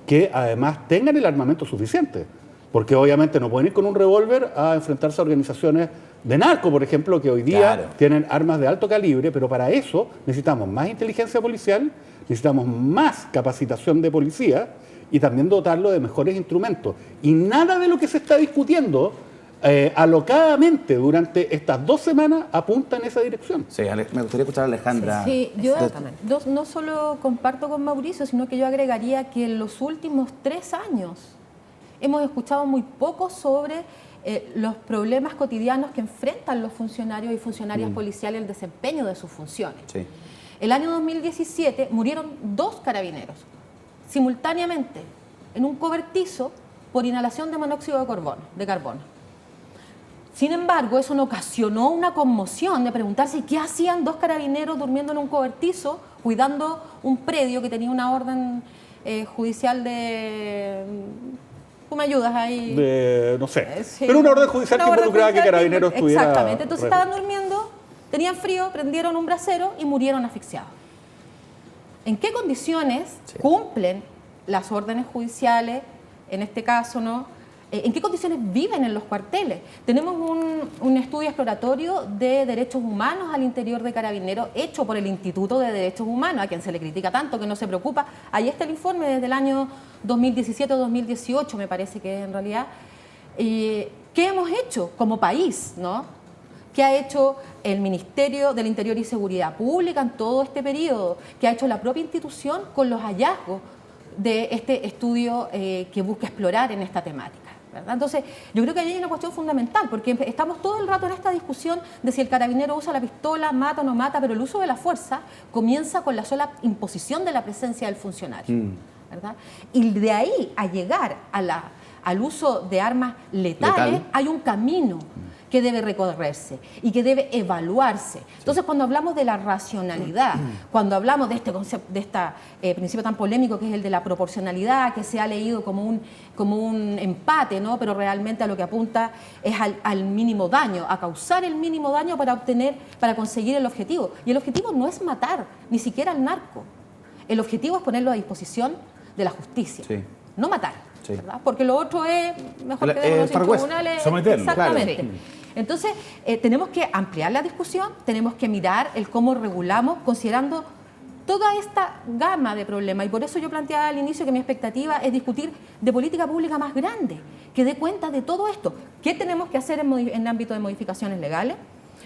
que además tengan el armamento suficiente, porque obviamente no pueden ir con un revólver a enfrentarse a organizaciones de narco, por ejemplo, que hoy día tienen armas de alto calibre, pero para eso necesitamos más inteligencia policial, necesitamos más capacitación de policía y también dotarlo de mejores instrumentos. Y nada de lo que se está discutiendo alocadamente durante estas 2 semanas apunta en esa dirección. Sí, me gustaría escuchar a Alejandra. Sí, yo no solo comparto con Mauricio, sino que yo agregaría que en los últimos 3 años hemos escuchado muy poco sobre los problemas cotidianos que enfrentan los funcionarios y funcionarias policiales, el desempeño de sus funciones. Sí. El año 2017 murieron 2 carabineros simultáneamente en un cobertizo por inhalación de monóxido de carbono. Sin embargo, eso no ocasionó una conmoción de preguntarse qué hacían 2 carabineros durmiendo en un cobertizo, cuidando un predio que tenía una orden judicial de... ¿Tú me ayudas ahí? No sé. Sí. Pero una orden judicial que involucraba que Carabineros estuviera... Exactamente. Entonces estaban durmiendo, tenían frío, prendieron un brasero y murieron asfixiados. ¿En qué condiciones cumplen las órdenes judiciales, en este caso, no? ¿En qué condiciones viven en los cuarteles? Tenemos un estudio exploratorio de derechos humanos al interior de Carabineros hecho por el Instituto de Derechos Humanos, a quien se le critica tanto que no se preocupa. Ahí está el informe desde el año 2017 o 2018, me parece que en realidad. ¿Qué hemos hecho como país, no? ¿Qué ha hecho el Ministerio del Interior y Seguridad Pública en todo este periodo? ¿Qué ha hecho la propia institución con los hallazgos de este estudio que busca explorar en esta temática? ¿Verdad? Entonces, yo creo que ahí hay una cuestión fundamental, porque estamos todo el rato en esta discusión de si el carabinero usa la pistola, mata o no mata, pero el uso de la fuerza comienza con la sola imposición de la presencia del funcionario, ¿verdad? Y de ahí a llegar al uso de armas letales hay un camino que debe recorrerse y que debe evaluarse. Entonces, cuando hablamos de la racionalidad, cuando hablamos de este concepto, de este principio tan polémico que es el de la proporcionalidad, que se ha leído como un empate, ¿no? Pero realmente a lo que apunta es al mínimo daño, a causar el mínimo daño para conseguir el objetivo. Y el objetivo no es matar, ni siquiera al narco. El objetivo es ponerlo a disposición de la justicia, no matar. ¿Verdad? Porque lo otro es mejor que de los tribunales. Someterlo. Exactamente. Claro. Entonces, tenemos que ampliar la discusión, tenemos que mirar el cómo regulamos, considerando toda esta gama de problemas. Y por eso yo planteaba al inicio que mi expectativa es discutir de política pública más grande, que dé cuenta de todo esto. ¿Qué tenemos que hacer en el ámbito de modificaciones legales?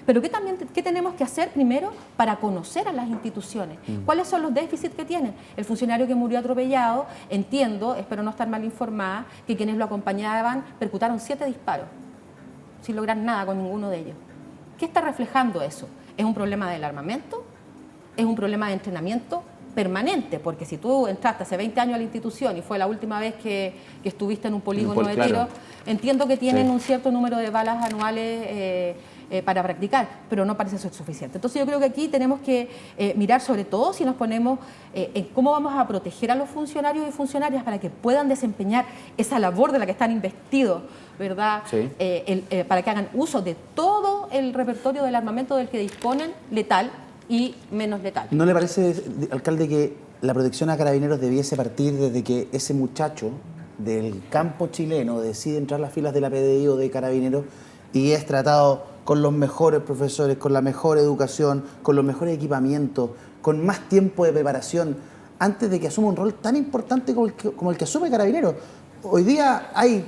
Pero ¿qué tenemos que hacer primero para conocer a las instituciones? ¿Cuáles son los déficits que tienen? El funcionario que murió atropellado, entiendo, espero no estar mal informada, que quienes lo acompañaban percutaron 7 disparos, sin lograr nada con ninguno de ellos. ¿Qué está reflejando eso? ¿Es un problema del armamento? ¿Es un problema de entrenamiento permanente? Porque si tú entraste hace 20 años a la institución y fue la última vez que estuviste en un polígono de tiro, entiendo que tienen un cierto número de balas anuales para practicar, pero no parece ser suficiente. Entonces yo creo que aquí tenemos que mirar sobre todo si nos ponemos en cómo vamos a proteger a los funcionarios y funcionarias para que puedan desempeñar esa labor de la que están investidos, ¿verdad? Sí. Para que hagan uso de todo el repertorio del armamento del que disponen, letal y menos letal. ¿No le parece, alcalde, que la protección a Carabineros debiese partir desde que ese muchacho del campo chileno decide entrar a las filas de la PDI o de Carabineros y es tratado con los mejores profesores, con la mejor educación, con los mejores equipamientos, con más tiempo de preparación, antes de que asuma un rol tan importante como el que asume Carabineros? Hoy día hay,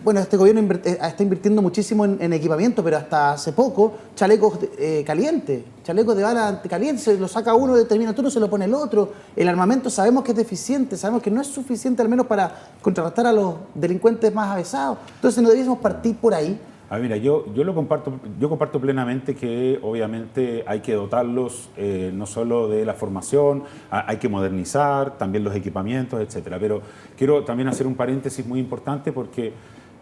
bueno, este gobierno está invirtiendo muchísimo en equipamiento, pero hasta hace poco, chalecos calientes, chalecos de bala anticalientes, se lo saca uno, determina el turno, se lo pone el otro. El armamento sabemos que es deficiente, sabemos que no es suficiente al menos para contrarrestar a los delincuentes más avesados. Entonces no debiésemos partir por ahí. Mira, yo comparto plenamente que obviamente hay que dotarlos no solo de la formación, hay que modernizar también los equipamientos, etcétera. Pero quiero también hacer un paréntesis muy importante porque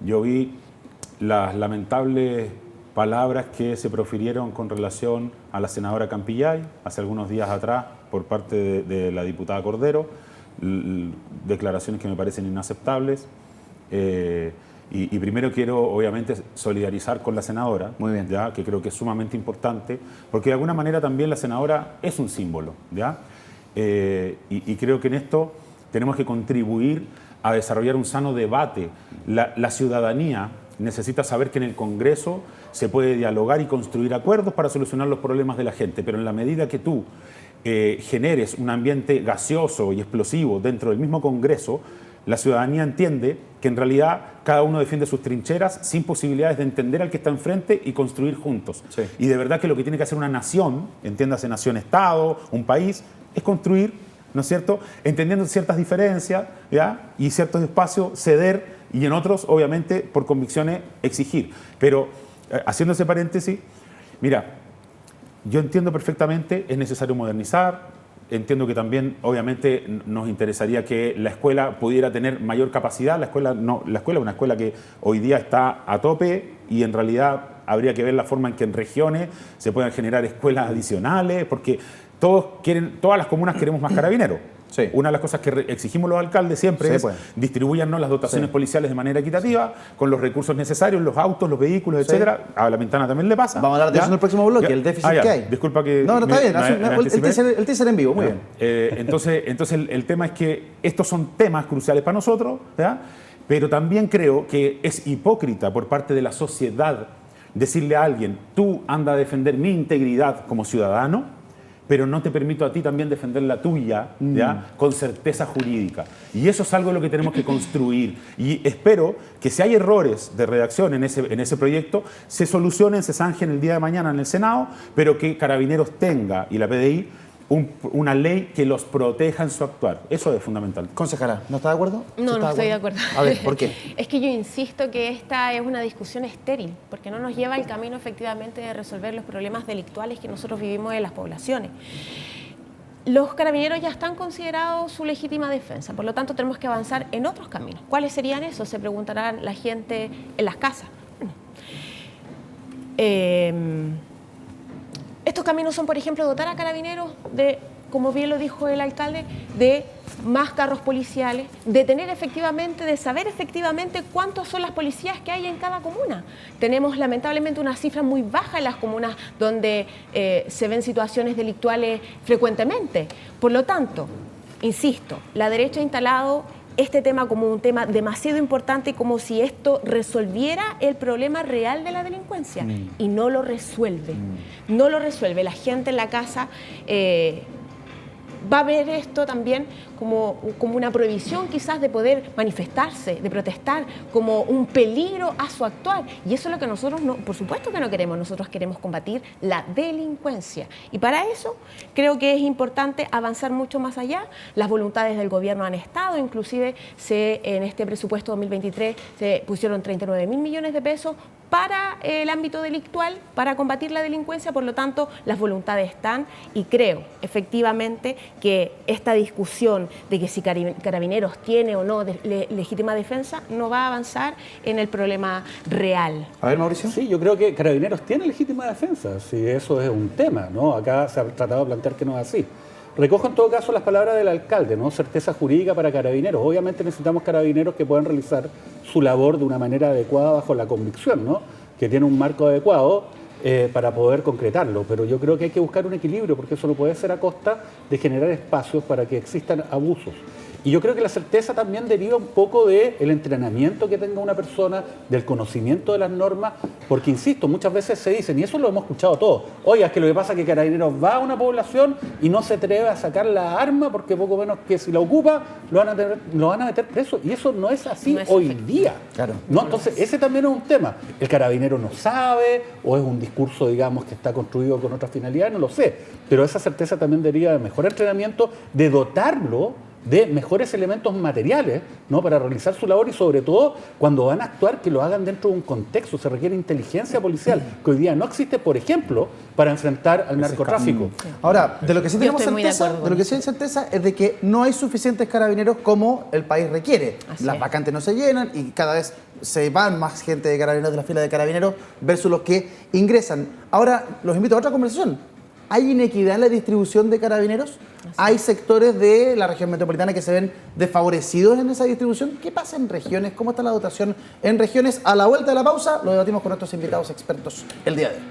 yo vi las lamentables palabras que se profirieron con relación a la senadora Campillay hace algunos días atrás por parte de la diputada Cordero, declaraciones que me parecen inaceptables. Y primero quiero, obviamente, solidarizar con la senadora, muy bien, ¿ya? Que creo que es sumamente importante, porque de alguna manera también la senadora es un símbolo, ¿ya? Y creo que en esto tenemos que contribuir a desarrollar un sano debate. La ciudadanía necesita saber que en el Congreso se puede dialogar y construir acuerdos para solucionar los problemas de la gente, pero en la medida que tú generes un ambiente gaseoso y explosivo dentro del mismo Congreso, la ciudadanía entiende que en realidad cada uno defiende sus trincheras sin posibilidades de entender al que está enfrente y construir juntos. Sí. Y de verdad que lo que tiene que hacer una nación, entiéndase nación-estado, un país, es construir, ¿no es cierto?, entendiendo ciertas diferencias, ¿ya?, y ciertos espacios ceder y en otros, obviamente, por convicciones exigir. Pero, haciendo ese paréntesis, mira, yo entiendo perfectamente, es necesario modernizar. Entiendo que también, obviamente, nos interesaría que la escuela pudiera tener mayor capacidad. La escuela es una escuela que hoy día está a tope y en realidad habría que ver la forma en que en regiones se puedan generar escuelas adicionales, porque todas las comunas queremos más carabineros. Sí. Una de las cosas que exigimos los alcaldes siempre es distribuyannos las dotaciones policiales de manera equitativa, con los recursos necesarios, los autos, los vehículos, etcétera. A La Pintana también le pasa. Vamos a hablar de eso en el próximo bloque, el déficit que hay. Disculpa que... No, está bien, el teaser en vivo, muy bien. Entonces el tema es que estos son temas cruciales para nosotros, ¿verdad? Pero también creo que es hipócrita por parte de la sociedad decirle a alguien, tú anda a defender mi integridad como ciudadano, pero no te permito a ti también defender la tuya, ¿ya?, con certeza jurídica. Y eso es algo lo que tenemos que construir. Y espero que si hay errores de redacción en ese proyecto, se solucionen, se zanjen el día de mañana en el Senado, pero que Carabineros tenga, y la PDI, una ley que los proteja en su actuar. Eso es fundamental. Concejala, ¿no está de acuerdo? No, no estoy de acuerdo. A ver, ¿por qué? Es que yo insisto que esta es una discusión estéril, porque no nos lleva al camino efectivamente de resolver los problemas delictuales que nosotros vivimos en las poblaciones. Los carabineros ya están considerados su legítima defensa, por lo tanto tenemos que avanzar en otros caminos. ¿Cuáles serían esos? Se preguntarán la gente en las casas. Estos caminos son, por ejemplo, dotar a carabineros de, como bien lo dijo el alcalde, de más carros policiales, de saber efectivamente cuántas son las policías que hay en cada comuna. Tenemos lamentablemente una cifra muy baja en las comunas donde se ven situaciones delictuales frecuentemente. Por lo tanto, insisto, la derecha ha instalado este tema como un tema demasiado importante, como si esto resolviera el problema real de la delincuencia, y no lo resuelve. No lo resuelve. La gente en la casa va a ver esto también como una prohibición quizás de poder manifestarse, de protestar, como un peligro a su actuar. Y eso es lo que nosotros, por supuesto que no queremos. Nosotros queremos combatir la delincuencia. Y para eso creo que es importante avanzar mucho más allá. Las voluntades del gobierno han estado, inclusive en este presupuesto 2023 se pusieron 39.000 millones de pesos para el ámbito delictual, para combatir la delincuencia. Por lo tanto, las voluntades están, y creo efectivamente que esta discusión de que si Carabineros tiene o no legítima defensa no va a avanzar en el problema real. A ver, Mauricio. Sí, yo creo que Carabineros tiene legítima defensa, si eso es un tema, ¿no? Acá se ha tratado de plantear que no es así. Recojo en todo caso las palabras del alcalde, ¿no? Certeza jurídica para Carabineros. Obviamente necesitamos Carabineros que puedan realizar su labor de una manera adecuada bajo la convicción, ¿no?, que tiene un marco adecuado para poder concretarlo. Pero yo creo que hay que buscar un equilibrio, porque eso no puede ser a costa de generar espacios para que existan abusos. Y yo creo que la certeza también deriva un poco del entrenamiento que tenga una persona, del conocimiento de las normas, porque, insisto, muchas veces se dicen, y eso lo hemos escuchado todos, oiga, es que lo que pasa es que Carabineros va a una población y no se atreve a sacar la arma porque poco menos que si la ocupa lo van a meter preso, y eso no es así hoy día. Claro. ¿No? Entonces, ese también es un tema. El carabinero no sabe, o es un discurso, digamos, que está construido con otra finalidad, no lo sé, pero esa certeza también deriva de mejor entrenamiento, de dotarlo de mejores elementos materiales, ¿no?, para realizar su labor, y sobre todo cuando van a actuar que lo hagan dentro de un contexto. Se requiere inteligencia policial que hoy día no existe, por ejemplo, para enfrentar al narcotráfico. Ahora, de lo que sí tenemos certeza es de que no hay suficientes carabineros como el país requiere. Las vacantes no se llenan y cada vez se van más gente de carabineros de la fila de carabineros versus los que ingresan. Ahora los invito a otra conversación. ¿Hay inequidad en la distribución de carabineros? ¿Hay sectores de la región metropolitana que se ven desfavorecidos en esa distribución? ¿Qué pasa en regiones? ¿Cómo está la dotación en regiones? A la vuelta de la pausa lo debatimos con nuestros invitados expertos el día de hoy.